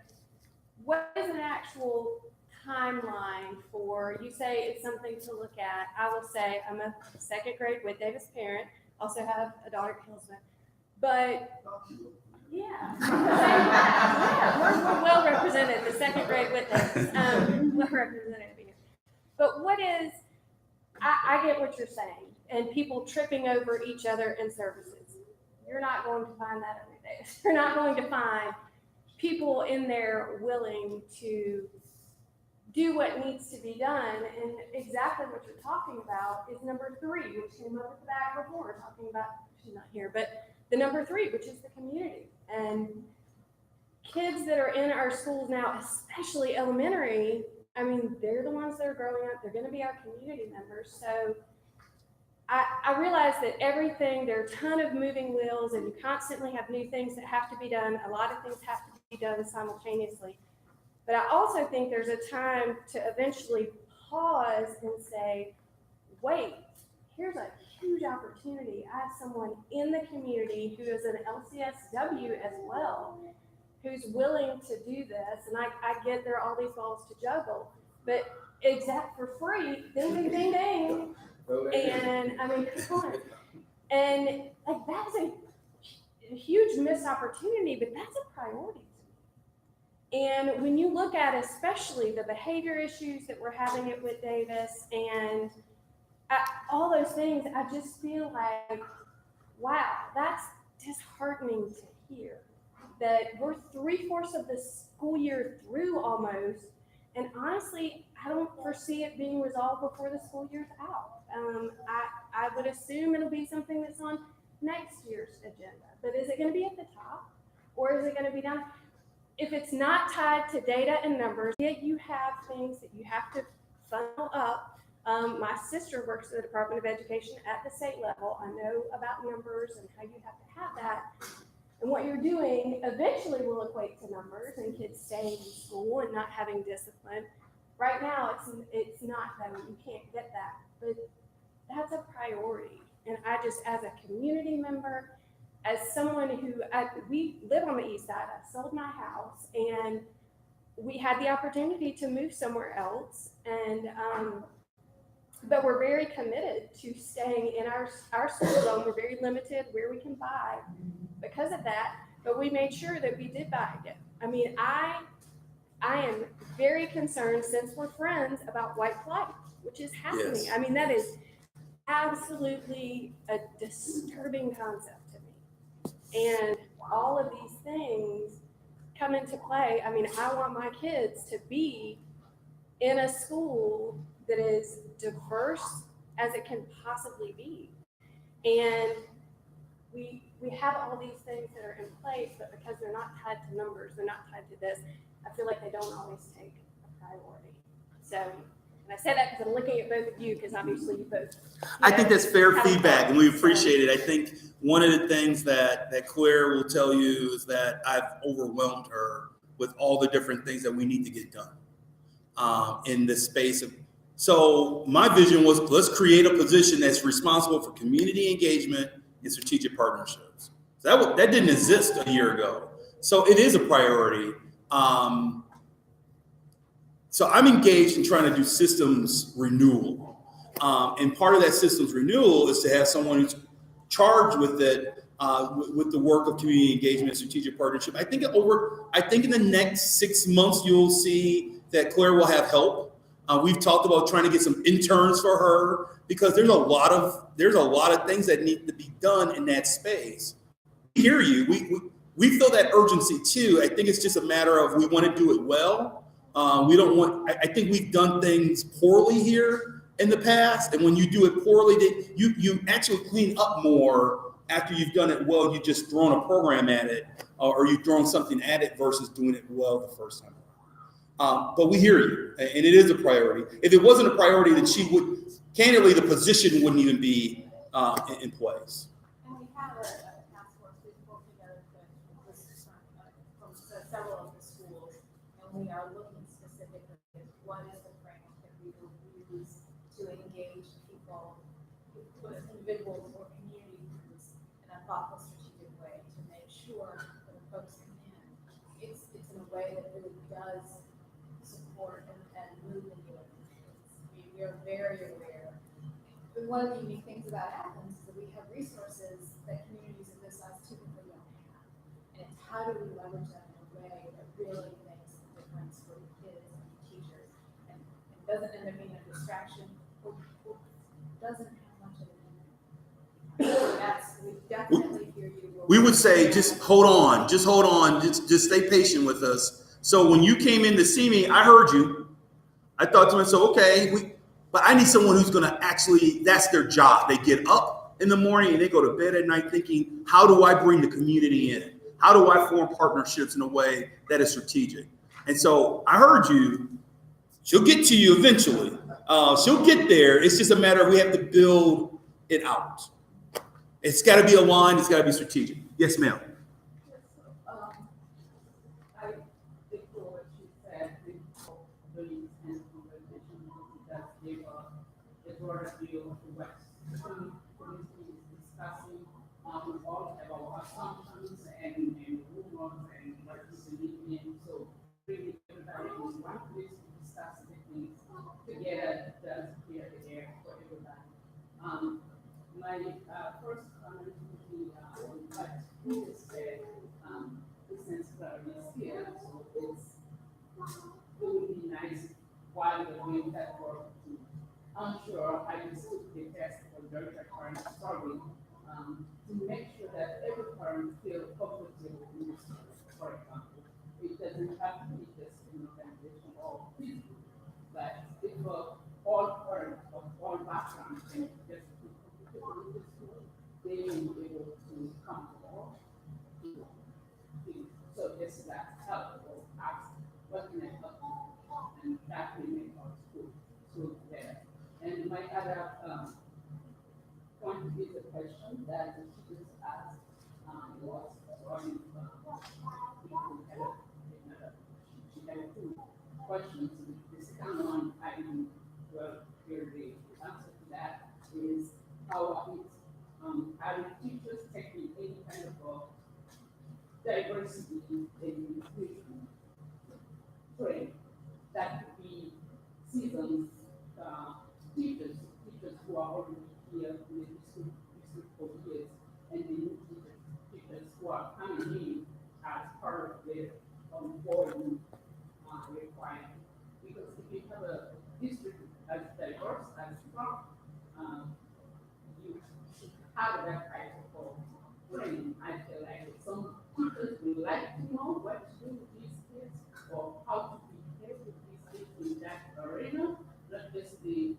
what is an actual timeline for, you say it's something to look at. I will say I'm a second grade Whit Davis parent, also have a daughter at Hillsman. But yeah, we're well represented. The second grade with us, well represented here. But what is? I get what you're saying, and people tripping over each other in services. You're not going to find that every day. You're not going to find people in there willing to do what needs to be done. And exactly what you're talking about is number 3, which came up at the back before. We're talking about, she's not here, but the number 3, which is the community. And kids that are in our schools now, especially elementary, I mean, they're the ones that are growing up. They're going to be our community members. So I realize that there are a ton of moving wheels and you constantly have new things that have to be done. A lot of things have to be done simultaneously. But I also think there's a time to eventually pause and say, wait, here's a huge opportunity. I have someone in the community who is an LCSW as well, who's willing to do this. And I get there are all these balls to juggle, but for free, ding, ding, ding, ding. And I mean, come on. And like, that's a huge missed opportunity, but that's a priority to me. And when you look at especially the behavior issues that we're having at Whit Davis and all those things, I just feel like, wow, that's disheartening to hear. That we're 3/4 of the school year through almost, and honestly, I don't foresee it being resolved before the school year's out. I would assume it'll be something that's on next year's agenda, but is it going to be at the top, or is it going to be down? If it's not tied to data and numbers, yet you have things that you have to funnel up. My sister works at the Department of Education at the state level. I know about numbers and how you have to have that. And what you're doing eventually will equate to numbers and kids staying in school and not having discipline. Right now, it's not that you can't get that, but that's a priority. And I just, as a community member, as someone who, we live on the east side, I sold my house and we had the opportunity to move somewhere else. And, but we're very committed to staying in our school zone. We're very limited where we can buy because of that, but we made sure that we did buy it. I mean, I am very concerned, since we're friends, about white flight, which is happening. Yes. I mean, that is absolutely a disturbing concept to me. And all of these things come into play. I mean, I want my kids to be in a school that is diverse as it can possibly be. And we have all these things that are in place, but because they're not tied to numbers, they're not tied to this, I feel like they don't always take a priority. So, and I say that because I'm looking at both of you, because obviously you both. I think that's fair feedback, and we appreciate it. I think one of the things that Claire will tell you is that I've overwhelmed her with all the different things that we need to get done in this space of. So my vision was, let's create a position that's responsible for community engagement and strategic partnerships. So that didn't exist a year ago. So it is a priority. So I'm engaged in trying to do systems renewal. And part of that systems renewal is to have someone who's charged with it, with the work of community engagement and strategic partnership. I think in the next 6 months, you'll see that Claire will have help. We've talked about trying to get some interns for her, because there's a lot of things that need to be done in that space. We hear you. We feel that urgency too. I think it's just a matter of, we want to do it well. I think we've done things poorly here in the past, and when you do it poorly, you actually clean up more after you've done it well. You just thrown a program at it, or you've thrown something at it versus doing it well the first time. But we hear you, and it is a priority. If it wasn't a priority, then candidly, the position wouldn't even be in place. And we have a task force we've worked together from several of the schools, and we are looking specifically at what is the framework that we will use to engage people, individuals or community groups, in a thoughtful, strategic way to make sure that when folks come in, it's in a way that really does support and move the needle. We are very aware. But one of the unique things about Athens is that we have resources that communities of this size typically don't have. And it's how do we leverage that in a way that really makes a difference for the kids and the teachers, and it doesn't end up being a distraction, or doesn't have much of an impact. We definitely hear you. We would say, just hold on, just stay patient with us. So when you came in to see me, I heard you. I thought to myself, okay, but I need someone who's going to actually, that's their job. They get up in the morning and they go to bed at night thinking, how do I bring the community in? How do I form partnerships in a way that is strategic? And so I heard you. She'll get to you eventually. She'll get there. It's just a matter of, we have to build it out. It's got to be aligned. It's got to be strategic. Yes, ma'am. I echo what she said, the and conversation that gave a broader view of what the community is discussing, all of our assumptions and rumors and what is believing in. So bringing everybody in one place to discuss the things together does clear the air for everybody. My first comment would be what he just said, the sense that is here, so it would be nice while we're doing that work to, I'm sure I just took the test for Georgia Parent Survey, to make sure that every parent feels comfortable in this, for example. It doesn't have to be just an organization or people, but if all parents of all backgrounds can just they will be able to come to all. So this is that helpful ask what can I help you? And that will make our school better. And my other point is a question that the students asked was regarding she had two questions. The second one I didn't well hear the answer to that is how it's are the teachers taking any kind of diversity in inclusion training? That could be seasoned teachers who are already here in the school for years, and the new teachers who are coming in as part of their onboarding requirement. Because if you have a district as diverse as strong, you should have that type of training. I feel like some teachers would like to know what to do with these kids or how to behave with these kids in that arena, not just the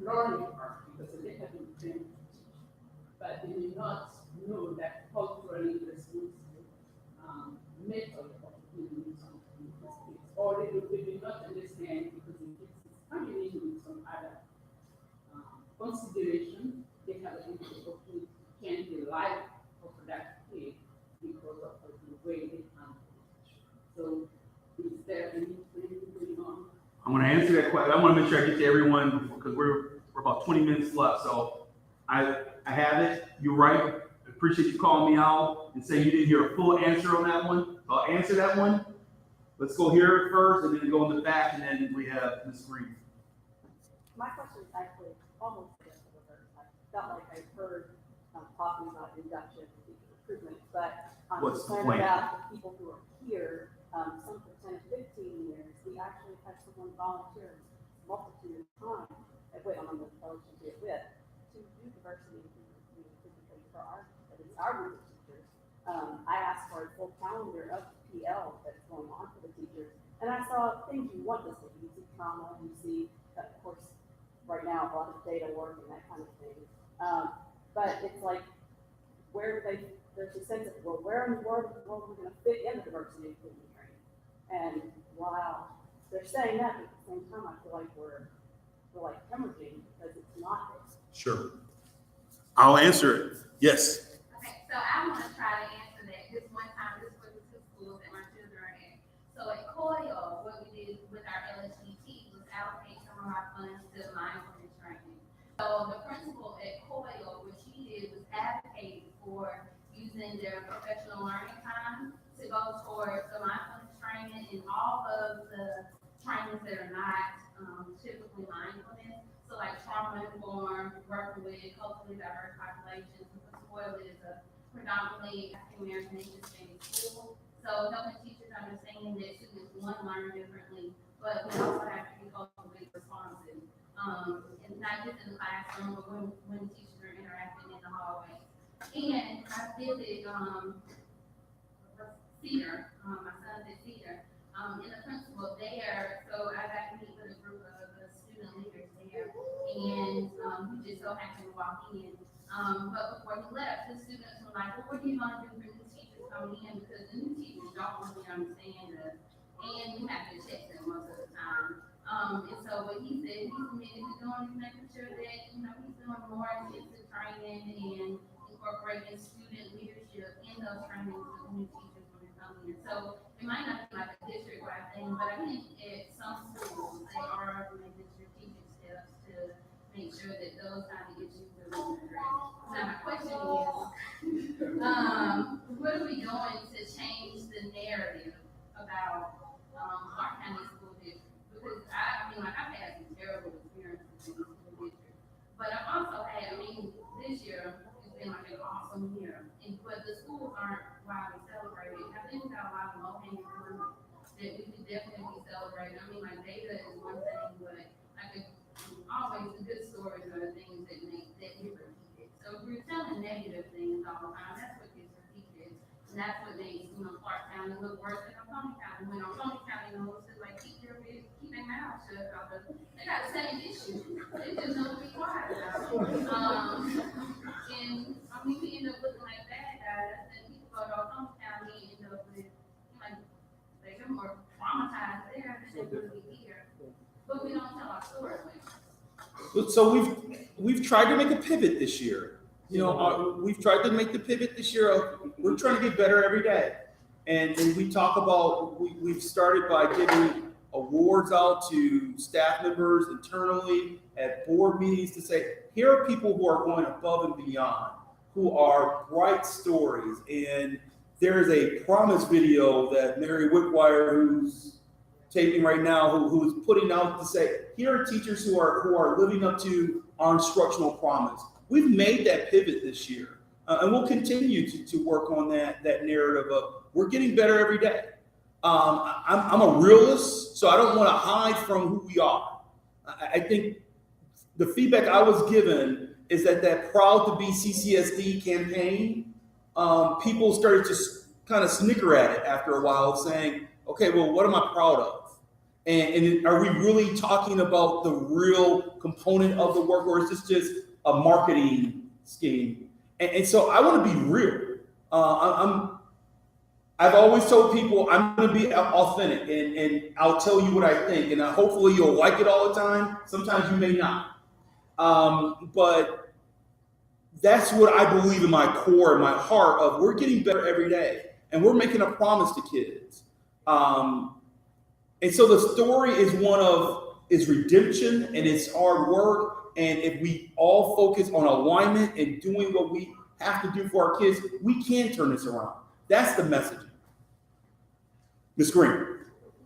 learning part, because they haven't trained to teach. But they may not know that culturally responsible method of dealing with these kids, or they do not understand because the kids is coming in with some other consideration. They have an difficulty can be life of that kid because of the way they handle it. So is there anything going on? I'm going to answer that question. I want to make sure I get to everyone because we're about 20 minutes left. So I have it. You're right. I appreciate you calling me out and saying you didn't hear a full answer on that one. So I'll answer that one. Let's go here first and then go in the back, and then we have Ms. Green. My question is actually almost the reverse. I felt like I heard talking about induction and teacher recruitment, but I'm What's the concerned plan? about the people who are here. Some for 10 to 15 years, we actually had someone volunteer multitude of time at WIT, I'm on the fellowship at WIT, to do diversity and inclusion physically for our group of teachers. I asked for a full calendar of PL that's going on for the teachers, and I saw things you want to see. You see trauma, you see, of course, right now a lot of data work and that kind of thing. But it's like, where do they? There's a sense of, well, where in the world are we going to fit in the diversity and inclusion training? And while they're saying that, but at the same time, I feel like we're like hemorrhaging because it's not this. Sure. I'll answer it. Yes. Okay, so I want to try to answer that. This one time, this was the two schools that my children are in. So at COYO, what we did with our LSGT was allocate some of our funds to mindfulness training. So the principal at COYO, what she did was advocate for using their professional learning time to go towards the mindfulness training and all of the trainings that are not typically mindfulness. So like trauma-informed, working with culturally diverse populations, because COYO is a predominantly African-American English-speaking school. So helping teachers understand that students want to learn differently, but we also have to be culturally responsive. And not just in the classroom, but when teachers are interacting in the hallway. And I visited Cedar, my son's at Cedar, and the principal there, so I got to meet with a group of the student leaders there, and we just so happened to walk in. But before he left, the students were like, well, what are you going to do for new teachers coming in? Because the new teachers don't really understand us, and we have to check them most of the time. And so so what he said he's committed to doing is making sure that, you know, he's doing more intensive training and incorporating student leadership in those trainings with new teachers when they come in. So it might not be like a district-wide thing, but I think at some schools, they are making strategic steps to make sure that those kind of issues are being addressed. Now, my question is, what are we doing to change the narrative about Clark County School District? Because I mean, like, I've had some terrible experiences in the school district, but I've also had, I mean, this year it's been like an awesome year, but the schools aren't widely celebrated. I think we got a lot of low-hanging fruit that we could definitely be celebrating. I mean, like, data is one thing, but I could always, the good stories are the things that get repeated. So if we're telling negative things all the time, that's what gets repeated. And that's what makes, you know, Clark County look worse than Oconee County. When Oconee County knows to, like, keep their mouth shut about it. They got the same issue. They just don't be quiet about it. And I mean, we end up looking like bad guys, and people go to Oconee County and end up with, like, they're more traumatized there than they really be here. But we don't tell our story. So we've tried to make a pivot this year. You know, we've tried to make the pivot this year of we're trying to get better every day. And we talk about, we've started by giving awards out to staff members internally at board meetings to say, here are people who are going above and beyond, who are bright stories. And there is a promise video that Mary Whitwire, who's taping right now, who's putting out to say, here are teachers who are living up to our instructional promise. We've made that pivot this year, and we'll continue to work on that narrative of we're getting better every day. I'm a realist, so I don't want to hide from who we are. I think the feedback I was given is that Proud to Be CCSD campaign, people started to kind of snicker at it after a while, saying, okay, well, what am I proud of? And are we really talking about the real component of the work, or is this just a marketing scheme? And so I want to be real. I've always told people I'm going to be authentic, and I'll tell you what I think, and hopefully you'll like it all the time. Sometimes you may not. But that's what I believe in my core, in my heart, of we're getting better every day, and we're making a promise to kids. And so the story is one of redemption, and it's hard work. And if we all focus on alignment and doing what we have to do for our kids, we can turn this around. That's the message. Ms. Green.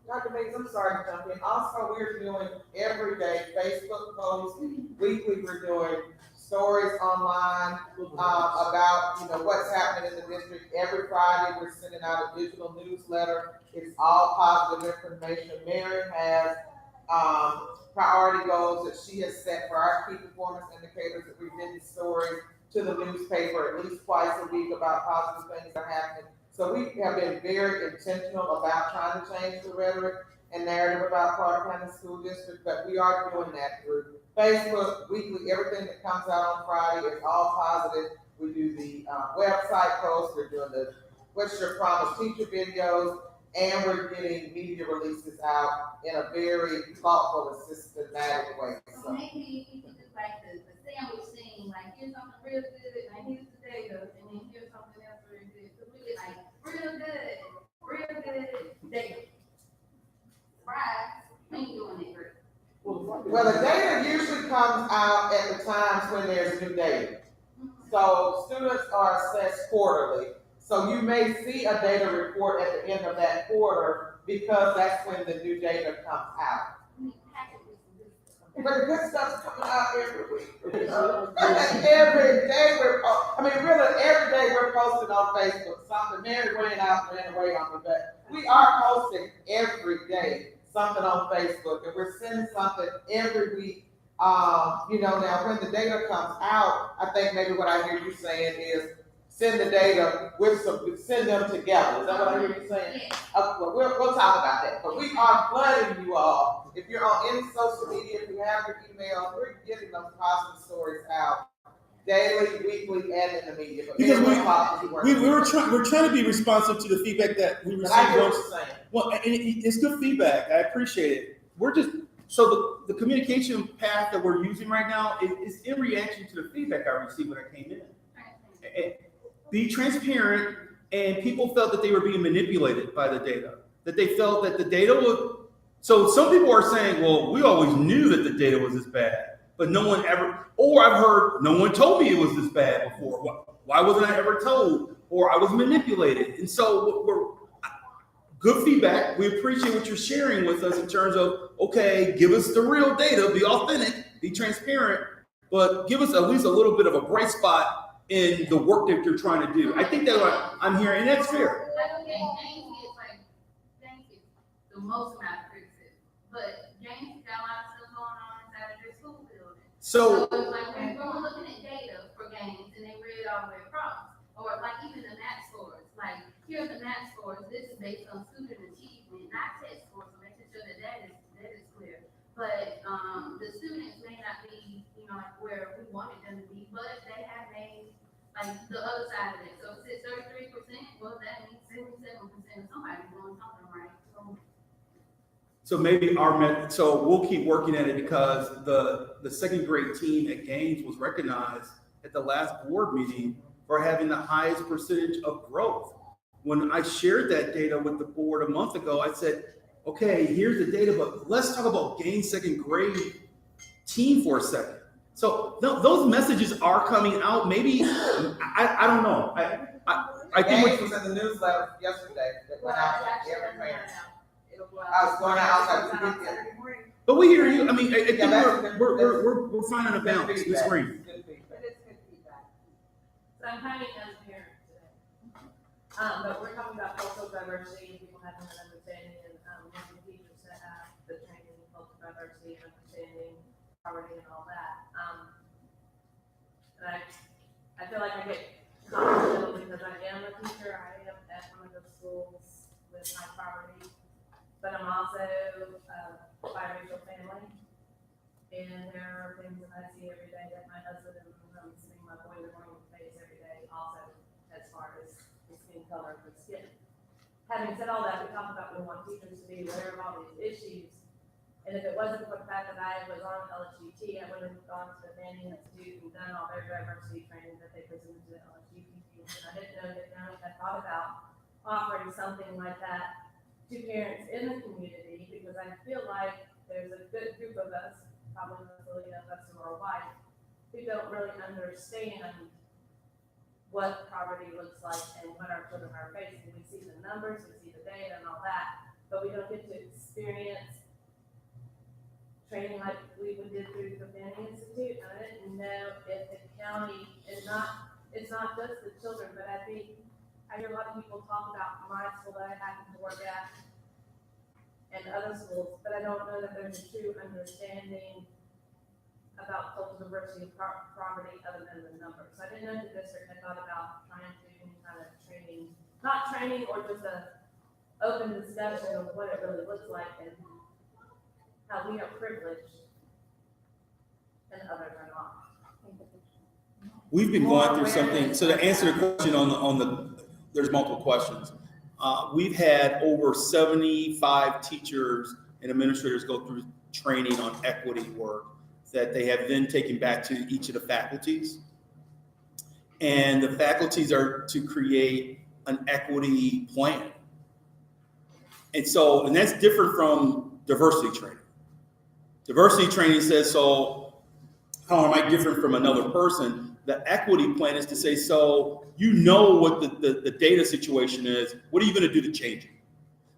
Dr. Bates, I'm sorry to jump in. Also, we're doing everyday Facebook posts. Weekly, we're doing stories online about, you know, what's happening in the district. Every Friday, we're sending out a digital newsletter. It's all positive information. Mary has priority goals that she has set for our key performance indicators that we've written stories to the newspaper at least twice a week about positive things that are happening. So we have been very intentional about trying to change the rhetoric and narrative about Clark County School District, but we are doing that through Facebook, weekly, everything that comes out on Friday is all positive. We do the website posts, we're doing the What's Your Promise teacher videos, and we're getting media releases out in a very thoughtful and systematic way. So maybe you could just like the sandwich thing, like here's something real good, and here's the data, and then here's something else real good. So we get like real good data. Surprise, we ain't doing it great. Well, the data usually comes out at the times when there's new data. So students are assessed quarterly. So you may see a data report at the end of that quarter because that's when the new data comes out. But the good stuff's coming out every week. Every day every day we're posting on Facebook. Something Mary ran away on me, but we are posting every day something on Facebook, and we're sending something every week. Now when the data comes out, I think maybe what I hear you saying is send the data send them together. Is that what I hear you saying? Well, we'll talk about that. But we are flooding you all. If you're on any social media, if you have your email, we're getting those positive stories out daily, weekly, and in the media. But because we're trying to be responsive to the feedback that we received. I hear what you're saying. Well, and it's good feedback. I appreciate it. We're just so the communication path that we're using right now is in reaction to the feedback I received when I came in. And be transparent, and people felt that they were being manipulated by the data. That they felt that the data was, so some people are saying, well, we always knew that the data was this bad, but no one ever, or I've heard, no one told me it was this bad before. Why wasn't I ever told? Or I was manipulated. And so we're good feedback. We appreciate what you're sharing with us in terms of, okay, give us the real data, be authentic, be transparent, but give us at least a little bit of a bright spot in the work that you're trying to do. I think that's what I'm hearing, and that's fair. James gets the most amount of criticism, but James got a lot of stuff going on inside of their school building. So it's like when we're looking at data for games and they read all the way across, or like even the math scores, like here's the math scores, this is based on student achievement, not test scores, so making sure that is clear. But the students may not be, like where we wanted them to be, but they have made like the other side of it. So if it's 33%, well that means 77% of somebody's doing something right. So maybe our method, so we'll keep working at it, because the second grade team at Gaines was recognized at the last board meeting for having the highest percentage of growth. When I shared that data with the board a month ago, I said, okay, here's the data, but let's talk about Gaines second grade team for a second. So those messages are coming out. Maybe, I don't know. I think Gaines was in the newsletter yesterday that went out to every parent. I was going out. But we hear you. I mean, I think we're finding a balance. It's great. But it's good feedback. So I'm kind of as a parent today. But we're talking about cultural diversity and people having an understanding, and wanting teachers to have the training in cultural diversity and understanding poverty and all that. And I feel like I get comfortable because I am a teacher. I am at one of the schools with high poverty. But I'm also a biracial family, and there are things that I see every day that my husband and seeing my boy in the morning face every day also, as far as the skin color of the skin. Having said all that, we talk about we want teachers to be aware of all these issues, and if it wasn't for the fact that I was on LSUT, I would have gone to the Manning Institute and done all their diversity training that they presented to LSUT. And I didn't know that now I thought about offering something like that to parents in the community, because I feel like there's a good group of us, probably mostly of us who are white, who don't really understand what poverty looks like and what our children are facing. We see the numbers, we see the data and all that, but we don't get to experience training like we did through the Manning Institute. And I didn't know if the county is not, it's not just the children, but I think I hear a lot of people talk about my school that I happen to work at and other schools, but I don't know that there's a true understanding about cultural diversity and poverty other than the numbers. So I didn't know the district had thought about trying to do any kind of training, not training or just a open discussion of what it really looks like and how we are privileged and others are not. We've been going through something. So to answer the question on the there's multiple questions. We've had over 75 teachers and administrators go through training on equity work that they have then taken back to each of the faculties. And the faculties are to create an equity plan. And that's different from diversity training. Diversity training says, so how am I different from another person? The equity plan is to say, so you know what the data situation is. What are you going to do to change it?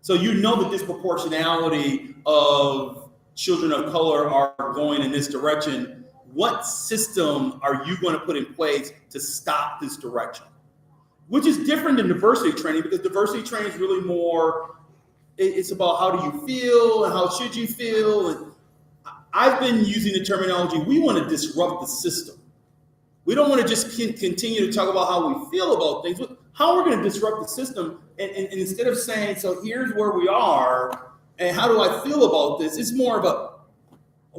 So you know the disproportionality of children of color are going in this direction. What system are you going to put in place to stop this direction? Which is different than diversity training, because diversity training is really more, it's about how do you feel and how should you feel. And I've been using the terminology, we want to disrupt the system. We don't want to just continue to talk about how we feel about things, but how we're going to disrupt the system. And instead of saying, so here's where we are, and how do I feel about this? It's more of a,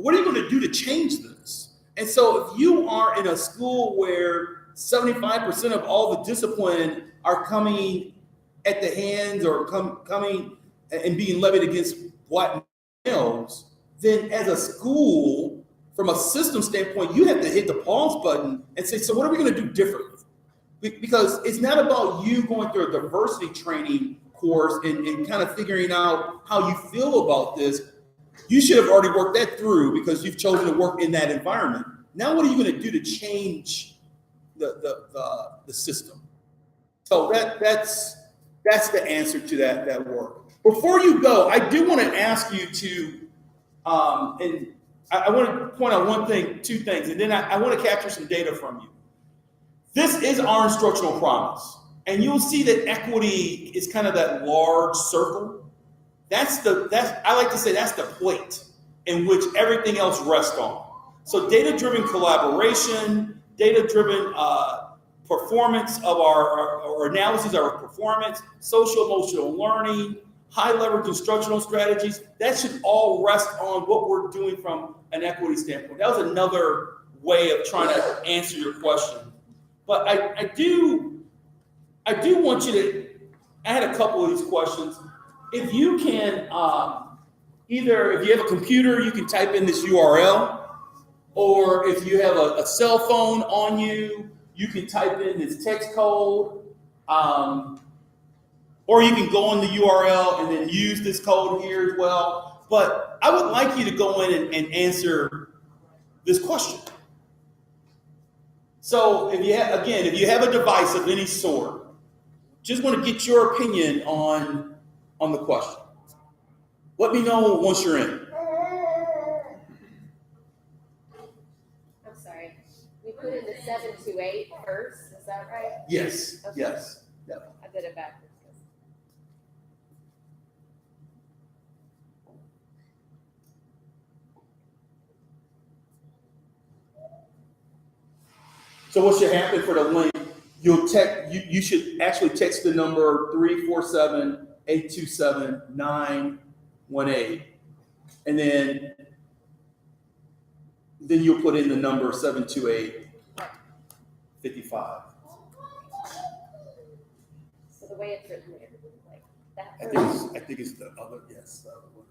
what are you going to do to change this? And so if you are in a school where 75% of all the discipline are coming at the hands or coming and being levied against white males, then as a school, from a system standpoint, you have to hit the pause button and say, so what are we going to do differently? Because it's not about you going through a diversity training course and kind of figuring out how you feel about this. You should have already worked that through because you've chosen to work in that environment. Now, what are you going to do to change the system? So that's the answer to that work. Before you go, I do want to ask you to, and I want to point out two things, and then I want to capture some data from you. This is our instructional promise, and you'll see that equity is kind of that large circle. I like to say that's the plate in which everything else rests on. So data-driven collaboration, data-driven performance of our analysis of our performance, social-emotional learning, high-level instructional strategies, that should all rest on what we're doing from an equity standpoint. That was another way of trying to answer your question. But I do want you to, I had a couple of these questions. If you can, either if you have a computer, you can type in this URL, or if you have a cell phone on you, you can type in this text code, or you can go on the URL and then use this code here as well. But I would like you to go in and answer this question. So if you have a device of any sort, just want to get your opinion on the question. Let me know once you're in. I'm sorry. We put in the 728 first, is that right? Yes, Okay. yes. Yep. I did it backwards. So what should happen for the link, you should actually text the number 347-827-918. And then you'll put in the number 728-55. So the way it's written there, like that. I think it's the other, yes. The other one.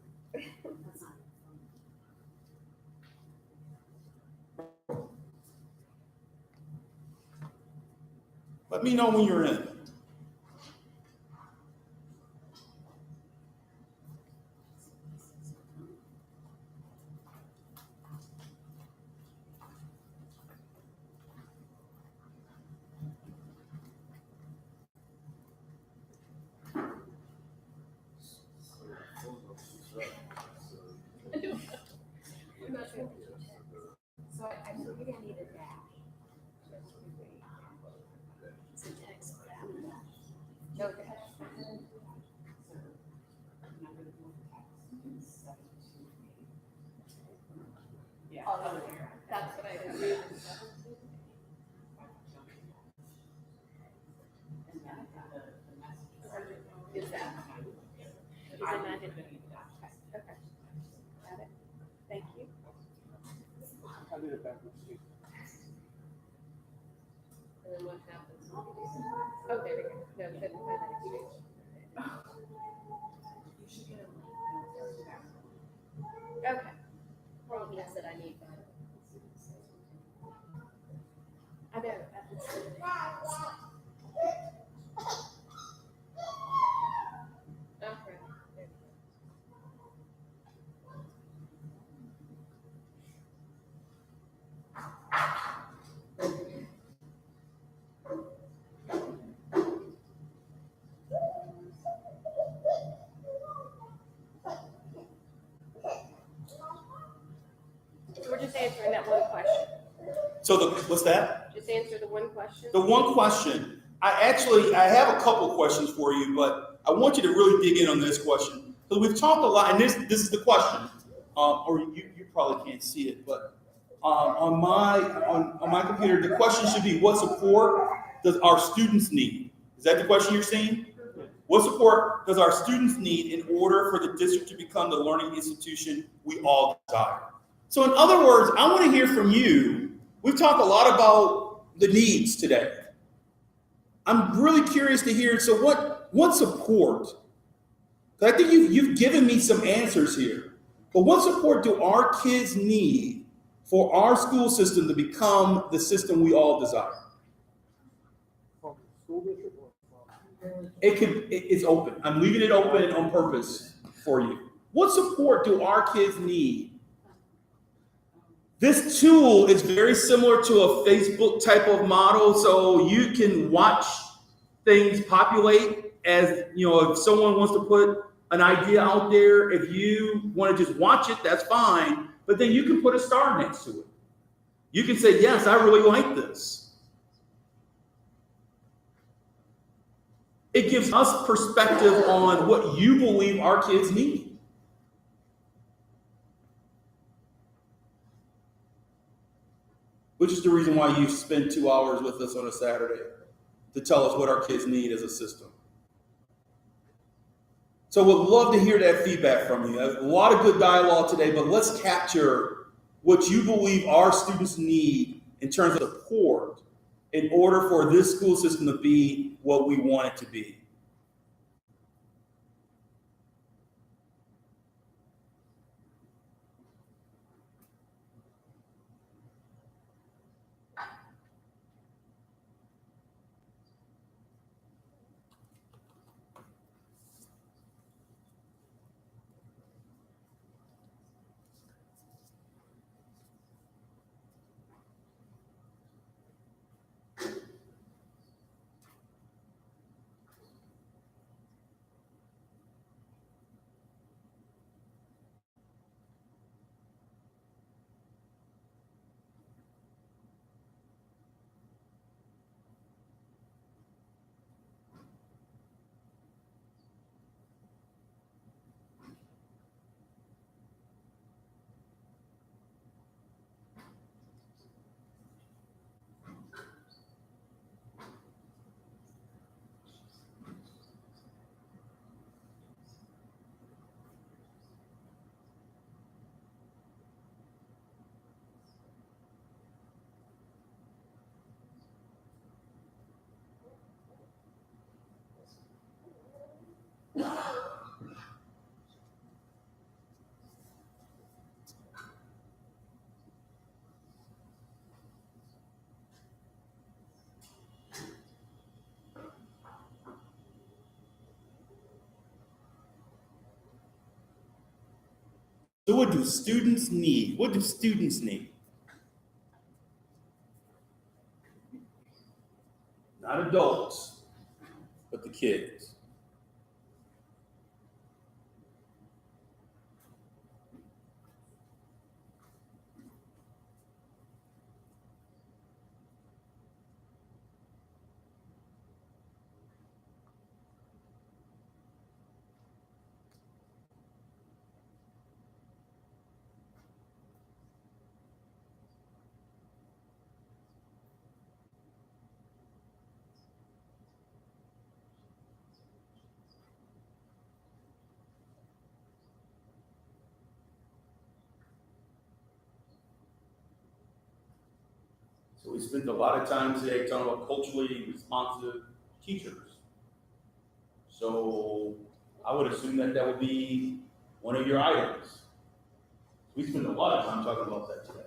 Let me know when you're in. So I think I need a dash. No dash. Yeah. Oh, that's what I did. Is that? Is it not in? Okay. Got it. Thank you. I did it backwards too. And then what happens? Oh, there we go. No, couldn't find that exchange. You should get a link. Okay. Well, yes, that I need that. I know. Okay. There we go. We're just answering that one question. So what's that? Just answer the one question. The one question. I have a couple questions for you, but I want you to really dig in on this question. So we've talked a lot, and this is the question, or you probably can't see it, but on my computer, the question should be, what support does our students need? Is that the question you're seeing? What support does our students need in order for the district to become the learning institution we all desire? So in other words, I want to hear from you. We've talked a lot about the needs today. I'm really curious to hear, so what support? Because I think you've given me some answers here. But what support do our kids need for our school system to become the system we all desire? From the school district or from? It's open. I'm leaving it open on purpose for you. What support do our kids need? This tool is very similar to a Facebook type of model, so you can watch things populate as, if someone wants to put an idea out there, if you want to just watch it, that's fine, but then you can put a star next to it. You can say, yes, I really like this. It gives us perspective on what you believe our kids need. Which is the reason why you spend 2 hours with us on a Saturday to tell us what our kids need as a system. So we'd love to hear that feedback from you. A lot of good dialogue today, but let's capture what you believe our students need in terms of support in order for this school system to be what we want it to be. So what do students need? What do students need? Not adults, but the kids. So we spent a lot of time today talking about culturally responsive teachers. So I would assume that would be one of your items. We spent a lot of time talking about that today.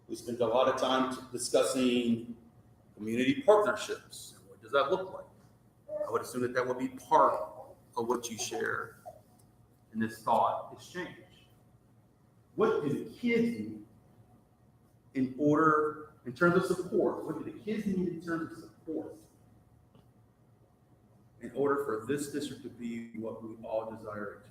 We spent a lot of time discussing community partnerships. What does that look like? I would assume that would be part of what you share in this thought exchange. What do the kids need in terms of support? What do the kids need in terms of support in order for this district to be what we all desire it to be?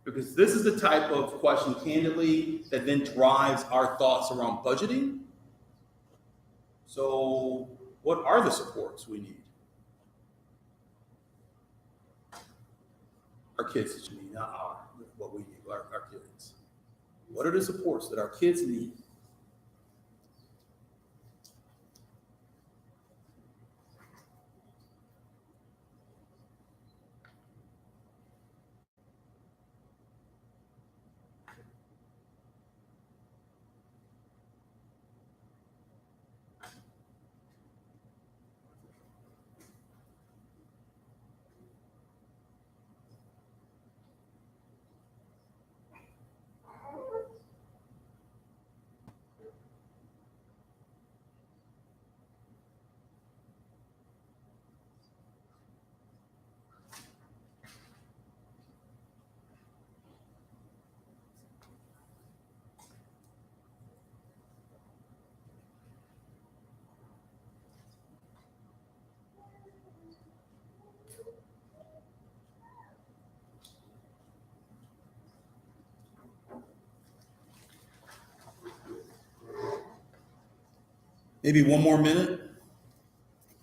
Because this is the type of question, candidly, that then drives our thoughts around budgeting. So what are the supports we need? Our kids need, not what we need, our kids. What are the supports that our kids need? maybe one more minute.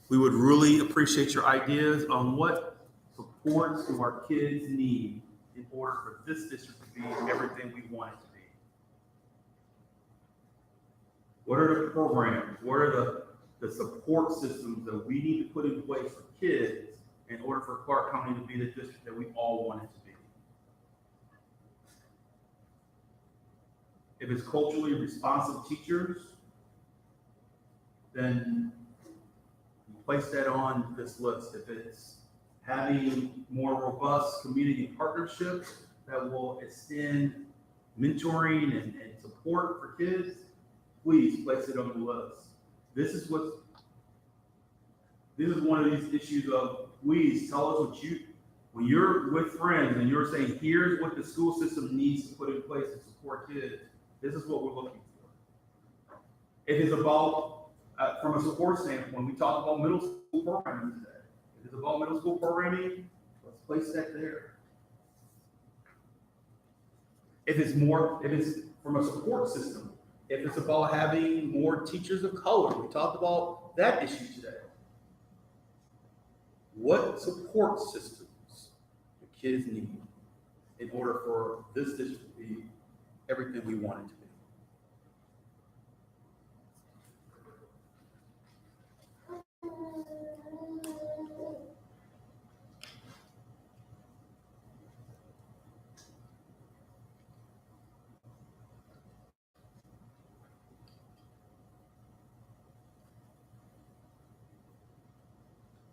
We would really appreciate your ideas on what supports do our kids need in order for this district to be everything we want it to be. What are the programs? What are the support systems that we need to put in place for kids in order for Clark County to be the district that we all want it to be? If it's culturally responsive teachers, then place that on this list. If it's having more robust community partnerships that will extend mentoring and support for kids, please place it on the list. This is one of these issues of, please tell us what when you're with friends and you're saying, here's what the school system needs to put in place to support kids, this is what we're looking for. It is about, from a support standpoint, we talked about middle school programming today. If it's about middle school programming, let's place that there. If it's from a support system, if it's about having more teachers of color, we talked about that issue today. What support systems do kids need in order for this district to be everything we want it to be?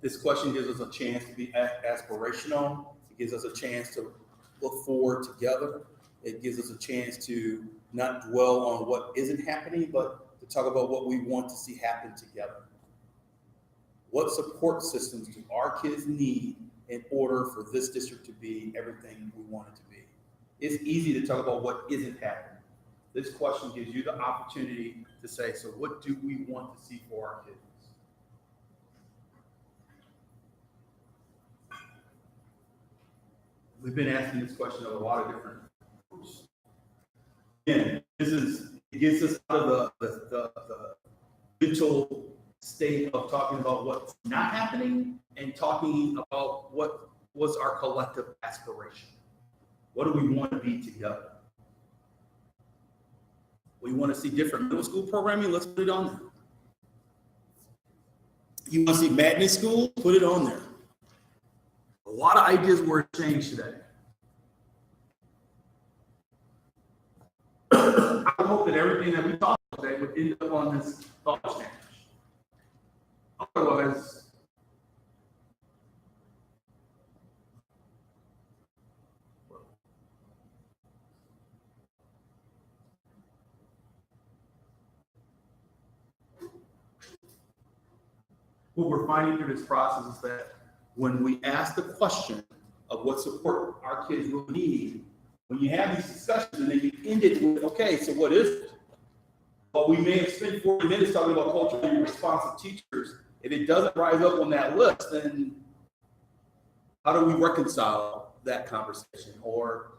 This question gives us a chance to be aspirational. It gives us a chance to look forward together. It gives us a chance to not dwell on what isn't happening, but to talk about what we want to see happen together. What support systems do our kids need in order for this district to be everything we want it to be? It's easy to talk about what isn't happening. This question gives you the opportunity to say, so what do we want to see for our kids? We've been asking this question of a lot of different groups. Again, it gets us out of the mental state of talking about what's not happening and talking about what was our collective aspiration. What do we want to be together? We want to see different middle school programming, let's put it on there. You want to see magnet school, put it on there. A lot of ideas were exchanged today. I hope that everything that we talked about today would end up on this thought exchange. Otherwise, what we're finding through this process is that when we ask the question of what support our kids will need, when you have these discussions and then you end it with, okay, so what is it? Well, we may have spent 40 minutes talking about culturally responsive teachers. If it doesn't rise up on that list, then how do we reconcile that conversation? Or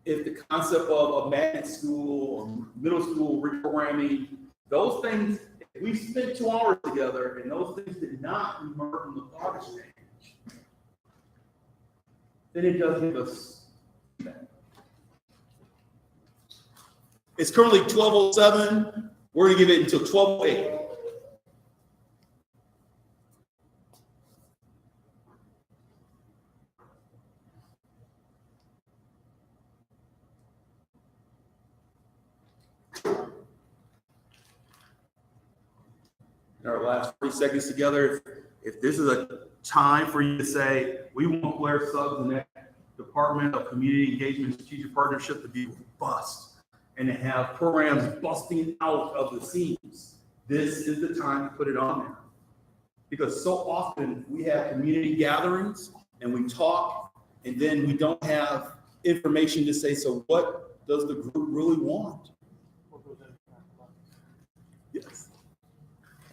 if the concept of a magnet school or middle school reprogramming, those things, if we spent 2 hours together and those things did not emerge from the thought exchange, then it does give us that. It's currently 12:07. We're going to give it until 12:08. In our last 40 seconds together, if this is a time for you to say, we want Blair Suggs and that Department of Community Engagement and Strategic Partnership to be robust and to have programs busting out of the seams, this is the time to put it on there. Because so often we have community gatherings and we talk and then we don't have information to say, so what does the group really want? Yes.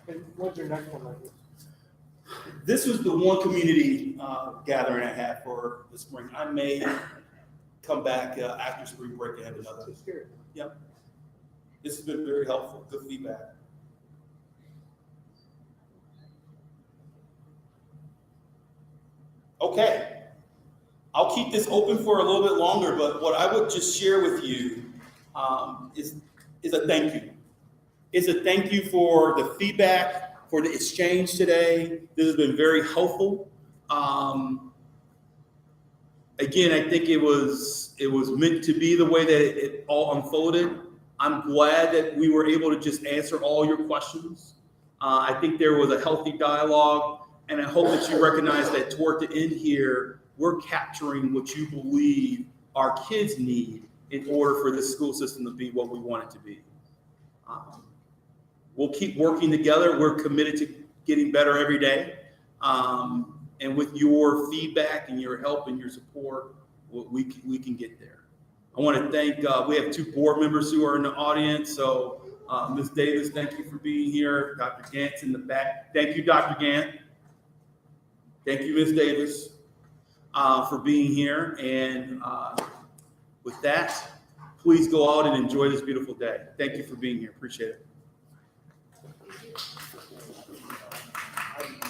And what's your next one like this? This was the one community gathering I had for the spring. I may come back after spring break and have another. Yep. This has been very helpful, good feedback. Okay. I'll keep this open for a little bit longer, but what I would just share with you is a thank you. It's a thank you for the feedback, for the exchange today. This has been very helpful. Again, I think it was meant to be the way that it all unfolded. I'm glad that we were able to just answer all your questions. I think there was a healthy dialogue, and I hope that you recognize that toward the end here, we're capturing what you believe our kids need in order for this school system to be what we want it to be. We'll keep working together. We're committed to getting better every day. And with your feedback and your help and your support, we can get there. I want to thank, we have 2 board members who are in the audience. So Ms. Davis, thank you for being here. Dr. Gant's in the back. Thank you, Dr. Gant. Thank you, Ms. Davis, for being here. And with that, please go out and enjoy this beautiful day. Thank you for being here. Appreciate it.